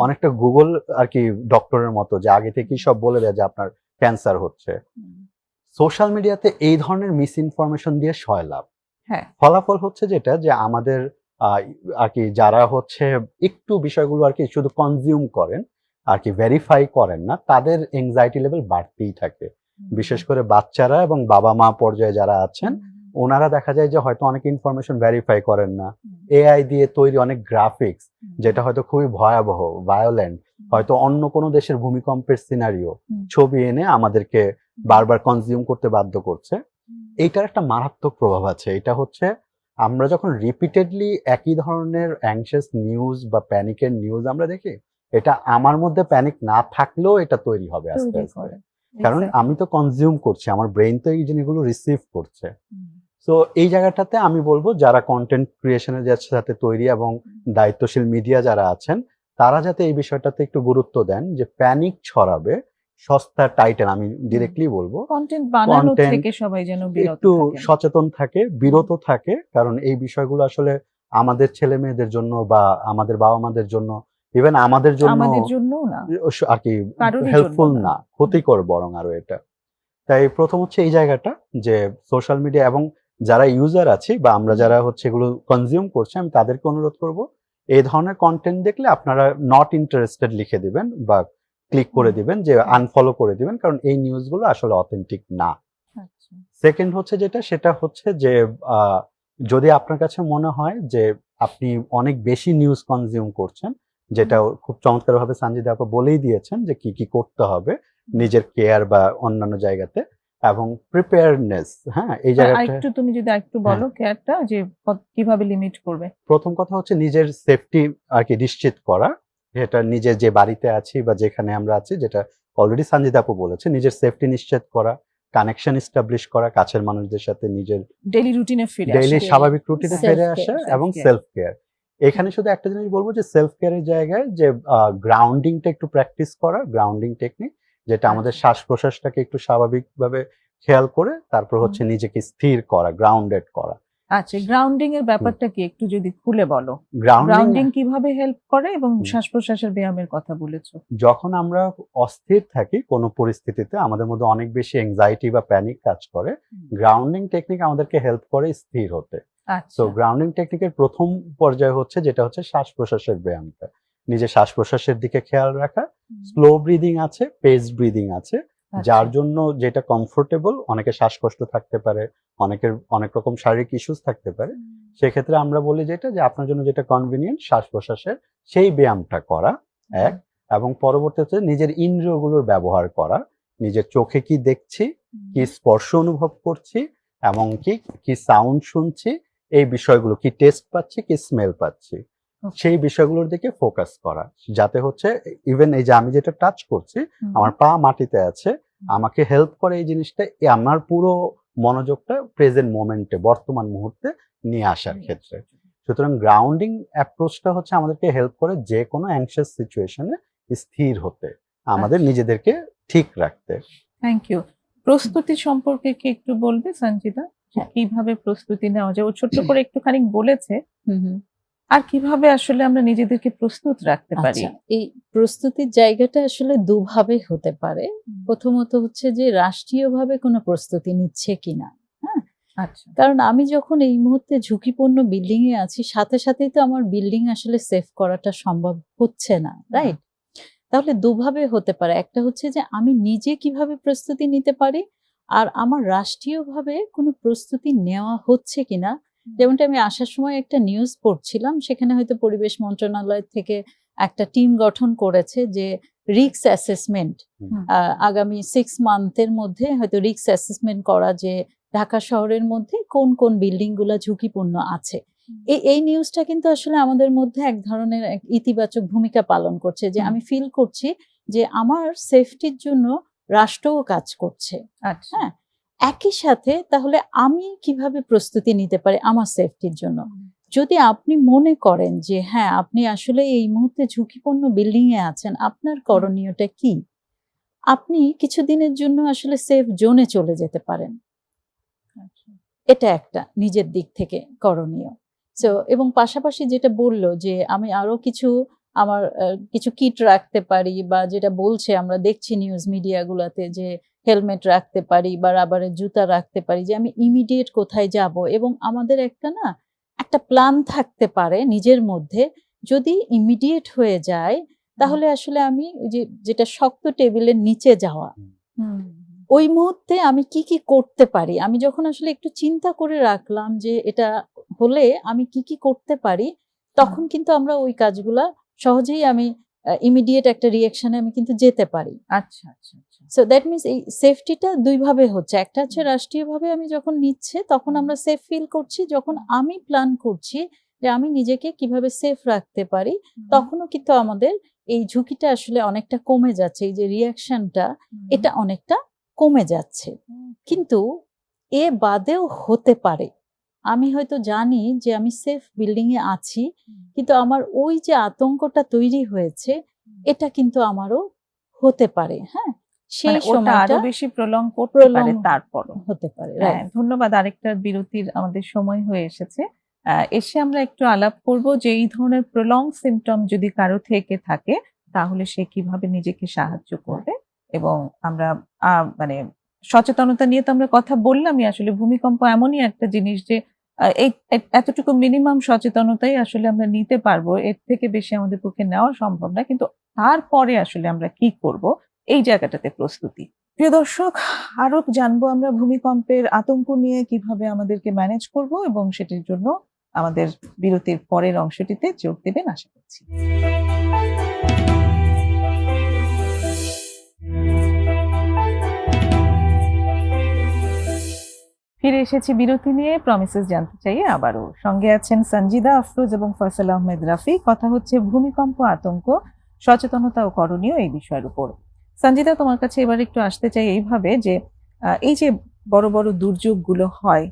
অনেকটা গুগল আর কি ডক্টরের মতো যে আগে থেকেই সব বলে দেয় যে আপনার ক্যান্সার হচ্ছে। সোশ্যাল মিডিয়াতে এই ধরনের মিস ইনফরমেশন দিয়ে সয়লাভ। ফলাফল হচ্ছে যেটা যে আমাদের আর কি যারা হচ্ছে একটু বিষয়গুলো আর কি শুধু কনজিউম করেন আর কি ভেরিফাই করেন না, তাদের এনজাইটি লেভেল বাড়তেই থাকে। বিশেষ করে বাচ্চারা এবং বাবা মা পর্যায়ে যারা আছেন, ওনারা দেখা যায় যে হয়তো অনেক ইনফরমেশন ভেরিফাই করেন না। এআই দিয়ে তৈরি অনেক গ্রাফিক্স, যেটা হয়তো খুবই ভয়াবহ, ভায়োলেন্ট, হয়তো অন্য কোনো দেশের ভূমিকম্পের সিনারিও ছবি এনে আমাদেরকে বারবার কনজিউম করতে বাধ্য করছে, এইটার একটা মারাত্মক প্রভাব আছে। এটা হচ্ছে আমরা যখন রিপিটেডলি একই ধরনের অ্যাংশিয়াস নিউজ বা প্যানিকের নিউজ আমরা দেখি, এটা আমার মধ্যে প্যানিক না থাকলেও এটা তৈরি হবে আস্তে তৈরি আস্তে। করে। কারণ Exactly. আমি তো কনজিউম করছি, আমার ব্রেইন তো এই জিনিসগুলো রিসিভ করছে। তো এই জায়গাটাতে আমি বলবো যারা কন্টেন্ট ক্রিয়েশনের সাথে তৈরি এবং দায়িত্বশীল মিডিয়া যারা আছেন, তারা যাতে এই বিষয়টাতে একটু গুরুত্ব দেন যে প্যানিক ছড়াবে সস্তা টাইটেল, আমি ডিরেক্টলি বলবো কন্টেন্ট বানানো Content থেকে সবাই যেন বিরত একটু থাকে। সচেতন থাকে, বিরত থাকে, কারণ এই বিষয়গুলো আসলে আমাদের ছেলে মেয়েদের জন্য বা আমাদের বাবা মাদের জন্য, ইভেন আমাদের জন্য আমাদের জন্যও না, আর কি কারোরই হেল্পফুল জন্য না। না, ক্ষতিকর বরং আরো এটা। তাই প্রথম হচ্ছে এই জায়গাটা যে সোশ্যাল মিডিয়া এবং যারা ইউজার আছি বা আমরা যারা হচ্ছে এগুলো কনজিউম করছি, আমি তাদেরকে অনুরোধ করব এই ধরনের কন্টেন্ট দেখলে আপনারা নট ইন্টারেস্টেড লিখে দিবেন বা ক্লিক করে দিবেন, যে আনফলো করে দিবেন, কারণ এই নিউজগুলো আসলে অথেন্টিক না। আচ্ছা। সেকেন্ড হচ্ছে সেটা হচ্ছে যে যদি আপনার কাছে মনে হয় যে আপনি অনেক বেশি নিউজ কনজিউম করছেন, যেটা খুব চমৎকারভাবে সানজিদা আপা বলেই দিয়েছেন যে কি কি করতে হবে নিজের কেয়ার বা অন্যান্য জায়গাতে, এবং প্রিপেয়ারনেস, হ্যাঁ এই জায়গাটা আরেকটু তুমি যদি আরেকটু বলো কেয়ারটা যে কিভাবে লিমিট করবে। প্রথম কথা হচ্ছে নিজের সেফটি আর কি নিশ্চিত করা, যেটা নিজের যে বাড়িতে আছি বা যেখানে আমরা আছি, যেটা অলরেডি সানজিদা আপু বলেছে, নিজের সেফটি নিশ্চিত করা, কানেকশন এস্টাবলিশ করা কাছের মানুষদের সাথে, নিজের ডেইলি রুটিনে ফিরে ডেইলি আসা। স্বাভাবিক রুটিনে ফিরে Self-care, আসা এবং self-care. Self care. এখানে শুধু একটা জিনিস বলবো যে সেলফ কেয়ারের জায়গায় যে গ্রাউন্ডিংটা একটু প্র্যাকটিস করা, গ্রাউন্ডিং টেকনিক, যেটা আমাদের শ্বাস প্রশ্বাসটাকে একটু স্বাভাবিকভাবে খেয়াল করে তারপর হচ্ছে নিজেকে স্থির করা, গ্রাউন্ডেড করা। আচ্ছা, গ্রাউন্ডিং এর ব্যাপারটা কি একটু যদি খুলে বলো। গ্রাউন্ডিং গ্রাউন্ডিং কিভাবে হেল্প করে এবং শ্বাস প্রশ্বাসের ব্যায়ামের কথা বলেছো। যখন আমরা অস্থির থাকি কোনো পরিস্থিতিতে, আমাদের মধ্যে অনেক বেশি এংজাইটি বা প্যানিক কাজ করে, গ্রাউন্ডিং টেকনিক আমাদেরকে হেল্প করে স্থির হতে। তো আচ্ছা, গ্রাউন্ডিং টেকনিকের প্রথম পর্যায়ে হচ্ছে যেটা হচ্ছে শ্বাস প্রশ্বাসের ব্যায়ামটা, নিজের শ্বাস প্রশ্বাসের দিকে খেয়াল রাখা। স্লো ব্রিদিং আছে, পেস ব্রিদিং আছে, যার জন্য যেটা কমফোর্টেবল। অনেকের শ্বাসকষ্ট থাকতে পারে, অনেকের অনেক রকম শারীরিক ইস্যুস থাকতে পারে, সেক্ষেত্রে আমরা বলি যে আপনার জন্য যেটা কনভিনিয়েন্ট শ্বাস প্রশ্বাসের, সেই ব্যায়ামটা করা এক। এবং পরবর্তী হচ্ছে নিজের ইন্দ্রিয়গুলোর ব্যবহার করা, নিজের চোখে কি দেখছি, কি স্পর্শ অনুভব করছি, এবং কি সাউন্ড শুনছি, এই বিষয়গুলো কি টেস্ট পাচ্ছি, কি স্মেল পাচ্ছি, সেই বিষয়গুলোর দিকে ফোকাস করা, যাতে হচ্ছে ইভেন এই যে আমি যেটা টাচ করছি, আমার পা মাটিতে আছে, আমাকে হেল্প করে এই জিনিসটা আমার পুরো মনোযোগটা প্রেজেন্ট মোমেন্টে, বর্তমান মুহূর্তে নিয়ে আসার ক্ষেত্রে। সুতরাং গ্রাউন্ডিং অ্যাপ্রোচটা হচ্ছে আমাদেরকে হেল্প করে যে কোনো অ্যাংশিয়াস সিচুয়েশনে স্থির হতে, আমাদের নিজেদেরকে ঠিক রাখতে। Thank you. প্রস্তুতি সম্পর্কে কি একটু বলবে সঞ্জিতা, কিভাবে প্রস্তুতি নেওয়া যায়? ও ছোট্ট করে একটুখানি বলেছে, আর কিভাবে আসলে আমরা নিজেদেরকে প্রস্তুত রাখতে পারি? আচ্ছা, এই প্রস্তুতির জায়গাটা আসলে দুভাবে হতে পারে। প্রথমত হচ্ছে যে রাষ্ট্রীয়ভাবে কোনো প্রস্তুতি নিচ্ছে কিনা। হ্যাঁ, আচ্ছা, কারণ আমি যখন এই মুহূর্তে ঝুঁকিপূর্ণ বিল্ডিং এ আছি, সাথে সাথেই তো আমার বিল্ডিং আসলে সেফ করাটা সম্ভব হচ্ছে না, রাইট? তাহলে দুভাবে হতে পারে। একটা হচ্ছে যে আমি নিজে কিভাবে প্রস্তুতি নিতে পারি, আর আমার রাষ্ট্রীয়ভাবে কোনো প্রস্তুতি নেওয়া হচ্ছে কিনা। যেমনটা আমি আসার সময় একটা নিউজ পড়ছিলাম, সেখানে হয়তো পরিবেশ মন্ত্রণালয় থেকে একটা টিম গঠন করেছে যে রিস্ক অ্যাসেসমেন্ট আগামী 6 মান্থের মধ্যে হয়তো রিস্ক অ্যাসেসমেন্ট করা, যে ঢাকা শহরের মধ্যে কোন কোন বিল্ডিং গুলা ঝুঁকিপূর্ণ আছে। এই নিউজটা কিন্তু আসলে আমাদের মধ্যে এক ধরনের ইতিবাচক ভূমিকা পালন করছে, যে আমি ফিল করছি যে আমার সেফটির জন্য রাষ্ট্রও কাজ করছে। আচ্ছা, হ্যাঁ, একই সাথে তাহলে আমি কিভাবে প্রস্তুতি নিতে পারি আমার সেফটির জন্য? যদি আপনি মনে করেন যে হ্যাঁ, আপনি আসলে এই মুহূর্তে ঝুঁকিপূর্ণ বিল্ডিং এ আছেন, আপনার করণীয়টা কি? আপনি কিছুদিনের জন্য আসলে সেফ জোনে চলে যেতে পারেন। এটা একটা নিজের দিক থেকে করণীয়। এবং পাশাপাশি যেটা বললো যে আমি আরো কিছু আমার কিছু কিট রাখতে পারি, বা যেটা বলছে আমরা দেখছি নিউজ মিডিয়া গুলাতে যে হেলমেট রাখতে পারি বা রাবারের জুতা রাখতে পারি, যে আমি ইমিডিয়েট কোথায় যাব। এবং আমাদের একটা প্ল্যান থাকতে পারে নিজের মধ্যে, যদি ইমিডিয়েট হয়ে যায় তাহলে আসলে আমি যেটা শক্ত টেবিলের নিচে যাওয়া, ওই মুহূর্তে আমি কি কি করতে পারি, আমি যখন আসলে একটু চিন্তা করে রাখলাম যে এটা হলে আমি কি কি করতে পারি, তখন কিন্তু আমরা ওই কাজগুলা সহজেই আমি ইমিডিয়েট একটা রিয়াকশনে আমি কিন্তু যেতে পারি। আচ্ছা আচ্ছা আচ্ছা সো দ্যাট মিনস এই সেফটিটা দুইভাবে হচ্ছে। একটা হচ্ছে রাষ্ট্রীয়ভাবে আমি যখন নিচ্ছে তখন আমরা সেফ ফিল করছি, যখন আমি প্ল্যান করছি যে আমি নিজেকে কিভাবে সেফ রাখতে পারি, তখনও কিন্তু আমাদের এই ঝুঁকিটা আসলে অনেকটা কমে যাচ্ছে, এই যে রিয়াকশনটা এটা অনেকটা কমে যাচ্ছে। কিন্তু এ বাদেও হতে পারে আমি হয়তো জানি যে আমি সেফ বিল্ডিং এ আছি, কিন্তু আমার ওই যে আতঙ্কটা তৈরি হয়েছে এটা কিন্তু আমারও হতে পারে। হ্যাঁ, সেই মানে ওটা আরো সময়টা বেশি প্রলং করতে প্রলং পারে তারপরও। হতে পারে। হ্যাঁ, রাইট। ধন্যবাদ। আরেকটা বিরতির আমাদের সময় হয়ে এসেছে। এসে আমরা একটু আলাপ করব যে এই ধরনের প্রলং সিম্পটম যদি কারো থেকে থাকে তাহলে সে কিভাবে নিজেকে সাহায্য করবে, এবং আমরা মানে সচেতনতা নিয়ে তো আমরা কথা বললামই। আসলে ভূমিকম্প এমনই একটা জিনিস যে এই এতটুকু মিনিমাম সচেতনতাই আসলে আমরা নিতে পারবো, এর থেকে বেশি আমাদের পক্ষে নেওয়া সম্ভব না। কিন্তু তারপরে আসলে আমরা কি করব এই জায়গাটাতে প্রস্তুতি। প্রিয় দর্শক, আরো জানবো আমরা ভূমিকম্পের আতঙ্ক নিয়ে কিভাবে আমাদেরকে ম্যানেজ করব, এবং সেটির জন্য আমাদের বিরতির পরের অংশটিতে যোগ দেবেন আশা করছি। ফিরে এসেছি বিরতি নিয়ে। প্রমিসেস জানতে চাই আবারও। সঙ্গে আছেন সঞ্জিদা আফরোজ এবং ফয়সাল আহমেদ রাফি। কথা হচ্ছে ভূমিকম্প আতঙ্ক, সচেতনতা ও করণীয় এই বিষয়ের উপর। সঞ্জিদা, তোমার কাছে এবার একটু আসতে চাই এইভাবে যে এই যে বড় বড় দুর্যোগগুলো হয়,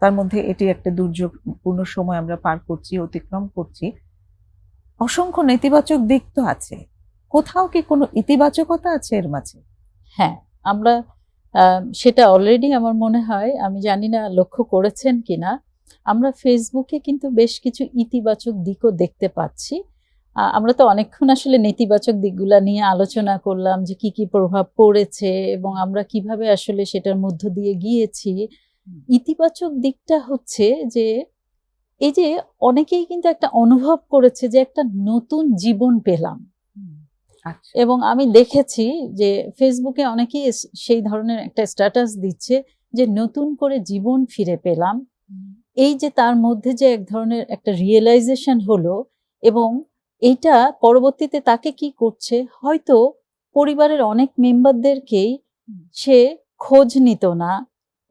তার মধ্যে এটি একটা দুর্যোগপূর্ণ সময় আমরা পার করছি, অতিক্রম করছি। অসংখ্য নেতিবাচক দিক তো আছে, কোথাও কি কোনো ইতিবাচকতা আছে এর মাঝে? হ্যাঁ, আমরা সেটা অলরেডি আমার মনে হয়, আমি জানি না লক্ষ্য করেছেন কিনা, আমরা ফেসবুকে কিন্তু বেশ কিছু ইতিবাচক দিকও দেখতে পাচ্ছি। আমরা তো অনেকক্ষণ আসলে নেতিবাচক দিকগুলা নিয়ে আলোচনা করলাম যে কি কি প্রভাব পড়েছে এবং আমরা কিভাবে আসলে সেটার মধ্য দিয়ে গিয়েছি। ইতিবাচক দিকটা হচ্ছে যে এই যে অনেকেই কিন্তু একটা অনুভব করেছে যে একটা নতুন জীবন পেলাম। আচ্ছা, এবং আমি দেখেছি যে ফেসবুকে অনেকেই সেই ধরনের একটা স্ট্যাটাস দিচ্ছে যে নতুন করে জীবন ফিরে পেলাম। এই যে তার মধ্যে যে এক ধরনের একটা রিয়েলাইজেশন হলো, এবং এইটা পরবর্তীতে তাকে কি করছে, হয়তো পরিবারের অনেক মেম্বারদেরকেই সে খোঁজ নিত না,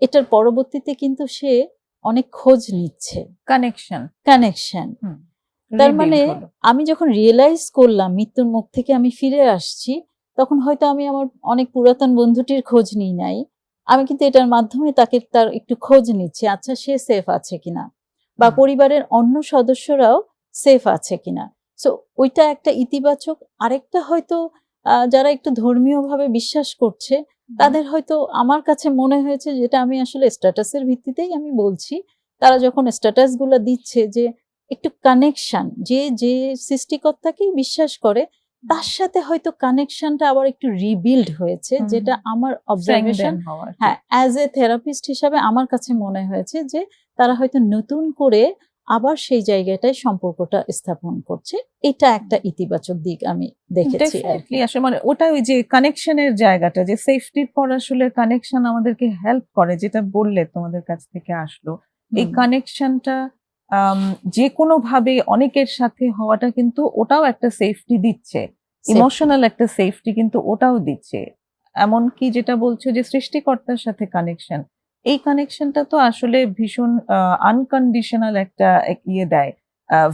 এটার পরবর্তীতে কিন্তু সে অনেক খোঁজ নিচ্ছে। কানেকশন তার মানে আমি যখন রিয়েলাইজ করলাম মৃত্যুর মুখ থেকে আমি ফিরে আসছি, তখন হয়তো আমি আমার অনেক পুরাতন বন্ধুটির খোঁজ নিই নাই, আমি কিন্তু এটার মাধ্যমে তাকে তার একটু খোঁজ নিচ্ছি, আচ্ছা সে সেফ আছে কিনা, বা পরিবারের অন্য সদস্যরাও সেফ আছে কিনা। সো ওইটা একটা ইতিবাচক। আরেকটা হয়তো যারা একটু ধর্মীয়ভাবে বিশ্বাস করছে তাদের হয়তো আমার কাছে মনে হয়েছে, যেটা আমি আসলে স্ট্যাটাসের ভিত্তিতেই আমি বলছি, তারা যখন স্ট্যাটাস গুলা দিচ্ছে যে একটু কানেকশন, যে যে সৃষ্টিকর্তাকেই বিশ্বাস করে তার সাথে হয়তো কানেকশনটা আবার একটু রিবিল্ড হয়েছে, যেটা আমার অবজারভেশন, হ্যাঁ, অ্যাজ এ থেরাপিস্ট হিসাবে আমার কাছে মনে হয়েছে যে তারা হয়তো নতুন করে আবার সেই জায়গাটায় সম্পর্কটা স্থাপন করছে। এটা একটা ইতিবাচক দিক আমি দেখেছি। আসলে মানে ওটা ওই যে কানেকশনের জায়গাটা, যে সেফটির পর আসলে কানেকশন আমাদেরকে হেল্প করে, যেটা বললে তোমাদের কাছ থেকে আসলো, এই কানেকশনটা যে কোনো ভাবে অনেকের সাথে হওয়াটা কিন্তু ওটাও একটা সেফটি দিচ্ছে, ইমোশনাল একটা সেফটি কিন্তু ওটাও দিচ্ছে। এমনকি যেটা বলছো যে সৃষ্টিকর্তার সাথে কানেকশন, এই কানেকশনটা তো আসলে ভীষণ আনকন্ডিশনাল একটা ইয়ে দেয়,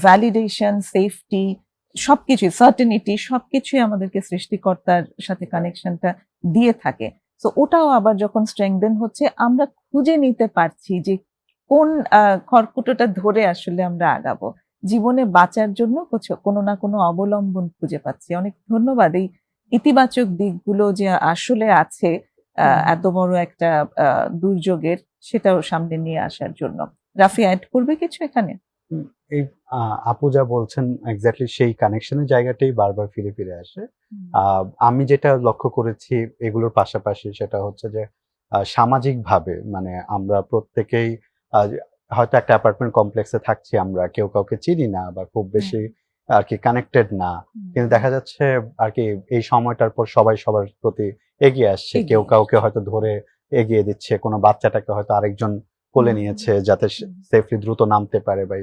ভ্যালিডেশন, সেফটি, সবকিছু, সার্টেনিটি, সবকিছুই আমাদেরকে সৃষ্টিকর্তার সাথে কানেকশনটা দিয়ে থাকে। তো ওটাও আবার যখন স্ট্রেংথেন হচ্ছে, আমরা খুঁজে নিতে পারছি যে কোন খড়কুটোটা ধরে আসলে আমরা আগাবো, জীবনে বাঁচার জন্য কোনো না কোনো অবলম্বন খুঁজে পাচ্ছি। অনেক ধন্যবাদ এই ইতিবাচক দিকগুলো যে আসলে আছে এত বড় একটা দুর্যোগের, সেটাও সামনে নিয়ে আসার জন্য। রাফি, অ্যাড করবে কিছু এখানে? এই আপু যা বলছেন এক্স্যাক্টলি সেই কানেকশনের জায়গাটাই বারবার ফিরে ফিরে আসে। আমি যেটা লক্ষ্য করেছি এগুলোর পাশাপাশি সেটা হচ্ছে যে সামাজিকভাবে, মানে আমরা প্রত্যেকেই হয়তো একটা অ্যাপার্টমেন্ট কমপ্লেক্সে থাকছি, আমরা কেউ কাউকে চিনি না বা খুব বেশি আর কি কানেক্টেড না, কিন্তু দেখা যাচ্ছে আর কি এই সময়টার পর সবাই সবার প্রতি এগিয়ে আসছে, কেউ কাউকে হয়তো ধরে এগিয়ে দিচ্ছে, কোনো বাচ্চাটাকে হয়তো আরেকজন কোলে নিয়েছে যাতে সেফলি দ্রুত নামতে পারে, বা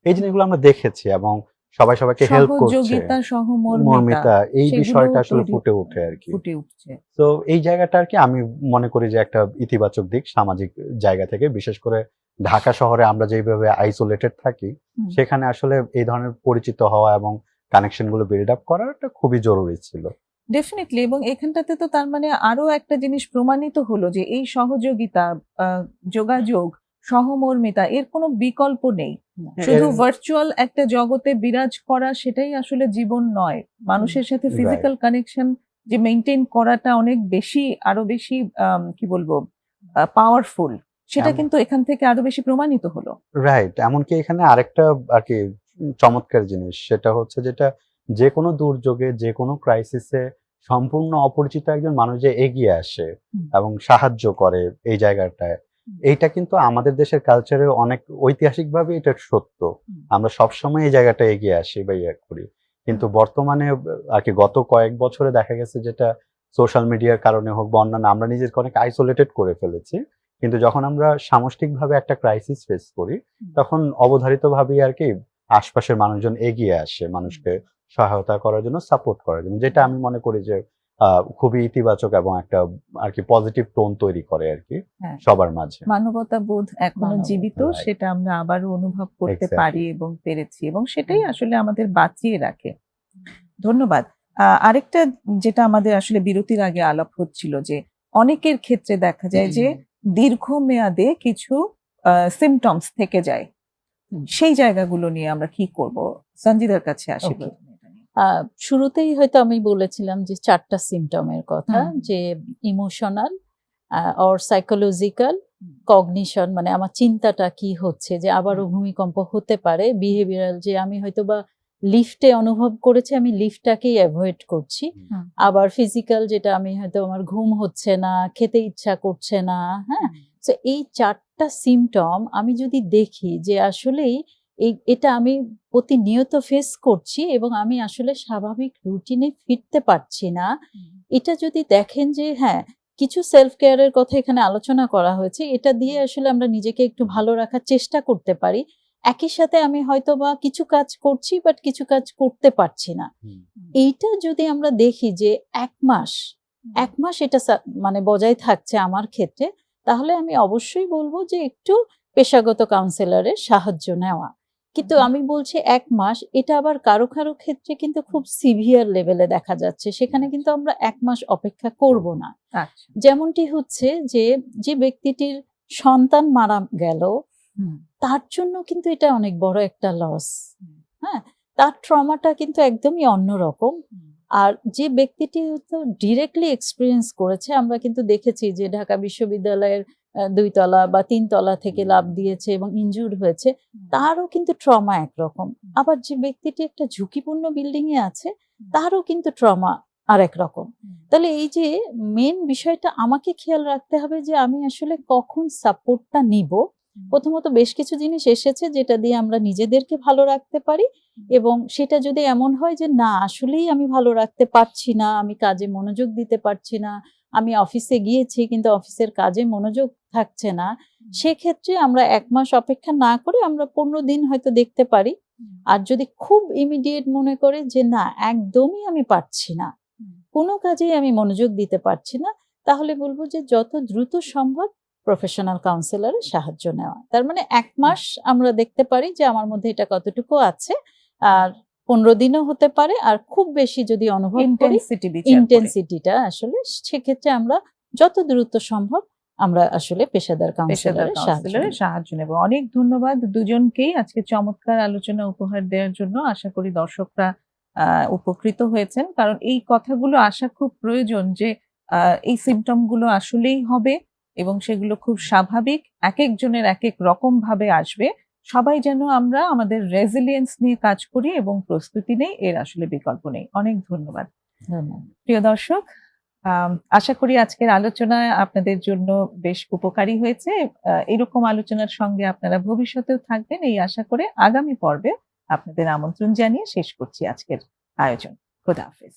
এই জিনিসগুলো আমরা দেখেছি। এবং সবাই সবাইকে হেল্প করছে, সহযোগিতা, সহমর্মিতা মর্মিতা, এই সেগুলো বিষয়টা আসলে তৈরি ফুটে ওঠে আর কি। ফুটে উঠছে। তো এই জায়গাটা আর কি আমি মনে করি যে একটা ইতিবাচক দিক সামাজিক জায়গা থেকে, বিশেষ করে ঢাকা শহরে আমরা যেভাবে আইসোলেটেড থাকি, হুম। সেখানে আসলে এই ধরনের পরিচিত হওয়া এবং কানেকশন গুলো বিল্ড আপ করাটা খুবই জরুরি ছিল। ডেফিনেটলি। এবং এখানটাতে তো তার মানে আরো একটা জিনিস প্রমাণিত হলো যে এই সহযোগিতা, যোগাযোগ, সহমর্মিতা এর কোনো বিকল্প নেই। শুধু ভার্চুয়াল একটা জগতে বিরাজ করা সেটাই আসলে জীবন নয়। মানুষের সাথে Right. ফিজিক্যাল কানেকশন যে মেইনটেইন করাটা অনেক বেশি, আরো বেশি কি বলবো, পাওয়ারফুল, সেটা এমন- কিন্তু এখান থেকে আরো বেশি প্রমাণিত হলো। রাইট। এমনকি এখানে আরেকটা আর কি চমৎকার জিনিস, সেটা হচ্ছে যেটা যে কোনো দুর্যোগে, যে কোনো ক্রাইসিসে সম্পূর্ণ অপরিচিত একজন মানুষ যে এগিয়ে আসে হুম। এবং সাহায্য করে এই জায়গাটায়, এইটা কিন্তু আমাদের দেশের কালচারে অনেক ঐতিহাসিকভাবে এটা সত্য। আমরা সবসময় এই জায়গাটা এগিয়ে আসি বা ইয়ে করি, কিন্তু বর্তমানে আর কি গত কয়েক বছরে দেখা গেছে যেটা সোশ্যাল মিডিয়ার কারণে হোক বা অন্যান্য, আমরা নিজেকে অনেক আইসোলেটেড করে ফেলেছি। কিন্তু যখন আমরা সামষ্টিকভাবে একটা ক্রাইসিস ফেস করি, তখন অবধারিতভাবেই আর কি আশপাশের মানুষজন এগিয়ে আসে মানুষকে সহায়তা করার জন্য, সাপোর্ট করার জন্য, যেটা আমি মনে করি যে খুবই ইতিবাচক এবং একটা আর কি পজিটিভ টোন তৈরি করে আর কি হ্যাঁ। সবার মাঝে। মানবতা বোধ এখনো মানবতা, জীবিত, right. সেটা আমরা আবারও অনুভব করতে Exactly. পারি এবং পেরেছি, এবং সেটাই আসলে আমাদের বাঁচিয়ে রাখে। ধন্যবাদ। আরেকটা যেটা আমাদের আসলে বিরতির আগে আলাপ হচ্ছিল, যে অনেকের ক্ষেত্রে দেখা যায় যে দীর্ঘমেয়াদে কিছু সিমটমস থেকে যায়, সেই জায়গাগুলো নিয়ে আমরা কি করব? সঞ্জিদার কাছে আসি। Okay. শুরুতেই হয়তো আমি বলেছিলাম যে 4টা সিমটমের কথা, হুম। যে ইমোশনাল অর সাইকোলজিক্যাল, কগনিশন মানে আমার চিন্তাটা কি হচ্ছে, যে আবারও ভূমিকম্প হতে পারে, বিহেভিয়ারাল যে আমি হয়তো বা লিফটে অনুভব করেছি, আমি লিফটটাকেই অ্যাভয়েড করছি, হুম। আবার ফিজিক্যাল যেটা আমি হয়তো আমার ঘুম হচ্ছে না, খেতে ইচ্ছা করছে না, হ্যাঁ। তো এই 4টা সিমটম আমি যদি দেখি যে আসলেই এটা আমি প্রতিনিয়ত ফেস করছি এবং আমি আসলে স্বাভাবিক রুটিনে ফিরতে পারছি না, এটা যদি দেখেন যে হ্যাঁ কিছু সেলফ কেয়ারের কথা এখানে আলোচনা করা হয়েছে, এটা দিয়ে আসলে আমরা নিজেকে একটু ভালো রাখার চেষ্টা করতে পারি। একই সাথে আমি হয়তো বা কিছু কাজ করছি বাট কিছু কাজ করতে পারছি না, এইটা যদি আমরা দেখি যে 1 মাস এটা মানে বজায় থাকছে আমার ক্ষেত্রে, তাহলে আমি অবশ্যই বলবো যে একটু পেশাগত কাউন্সিলরের সাহায্য নেওয়া। কিন্তু আমি বলছি 1 মাস, এটা আবার কারো কারো ক্ষেত্রে কিন্তু খুব সিভিয়ার লেভেলে দেখা যাচ্ছে, সেখানে কিন্তু আমরা 1 মাস অপেক্ষা করব না। আচ্ছা। যেমনটি হচ্ছে যে যে ব্যক্তিটির সন্তান মারা গেল, তার জন্য কিন্তু এটা অনেক বড় একটা লস, হ্যাঁ, তার ট্রমাটা কিন্তু একদমই অন্যরকম। আর যে ব্যক্তিটি হয়তো ডিরেক্টলি এক্সপিরিয়েন্স করেছে, আমরা কিন্তু দেখেছি যে ঢাকা বিশ্ববিদ্যালয়ের 2 তলা বা 3 তলা থেকে লাফ দিয়েছে এবং ইনজুর্ড হয়েছে, তারও কিন্তু ট্রমা একরকম। আবার যে ব্যক্তিটি একটা ঝুঁকিপূর্ণ বিল্ডিং এ আছে, তারও কিন্তু ট্রমা আরেক রকম। তাহলে এই যে মেন বিষয়টা আমাকে খেয়াল রাখতে হবে যে আমি আসলে কখন সাপোর্টটা নিব। প্রথমত বেশ কিছু জিনিস এসেছে যেটা দিয়ে আমরা নিজেদেরকে ভালো রাখতে পারি, এবং সেটা যদি এমন হয় যে না আসলেই আমি ভালো রাখতে পারছি না, আমি কাজে মনোযোগ দিতে পারছি না, আমি অফিসে গিয়েছি কিন্তু অফিসের কাজে মনোযোগ থাকছে না, সেক্ষেত্রে আমরা 1 মাস অপেক্ষা না করে আমরা 15 দিন হয়তো দেখতে পারি। আর যদি খুব ইমিডিয়েট মনে করে যে না একদমই আমি পারছি না, কোনো কাজেই আমি মনোযোগ দিতে পারছি না, তাহলে বলবো যে যত দ্রুত সম্ভব প্রফেশনাল কাউন্সিলরের সাহায্য নেওয়া। তার মানে 1 মাস আমরা দেখতে পারি যে আমার মধ্যে এটা কতটুকু আছে, আর 15 দিনও হতে পারে, আর খুব বেশি যদি অনুভব করি ইন্টেন্সিটিটা আসলে, সেক্ষেত্রে আমরা যত দ্রুত সম্ভব আমরা আসলে পেশাদার কাউন্সিলরের সাহায্য নেব। অনেক ধন্যবাদ দুজনকেই আজকে চমৎকার আলোচনা উপহার দেওয়ার জন্য। আশা করি দর্শকরা উপকৃত হয়েছেন, কারণ এই কথাগুলো আসা খুব প্রয়োজন যে এই সিমটম গুলো আসলেই হবে এবং সেগুলো খুব স্বাভাবিক, এক একজনের এক এক রকম ভাবে আসবে। সবাই যেন আমরা আমাদের রেজিলিয়েন্স নিয়ে কাজ করি এবং প্রস্তুতি নেই, এর আসলে বিকল্প নেই। অনেক ধন্যবাদ। প্রিয় দর্শক, আশা করি আজকের আলোচনা আপনাদের জন্য বেশ উপকারী হয়েছে। এরকম আলোচনার সঙ্গে আপনারা ভবিষ্যতেও থাকবেন এই আশা করে আগামী পর্বে আপনাদের আমন্ত্রণ জানিয়ে শেষ করছি আজকের আয়োজন। খোদা হাফেজ।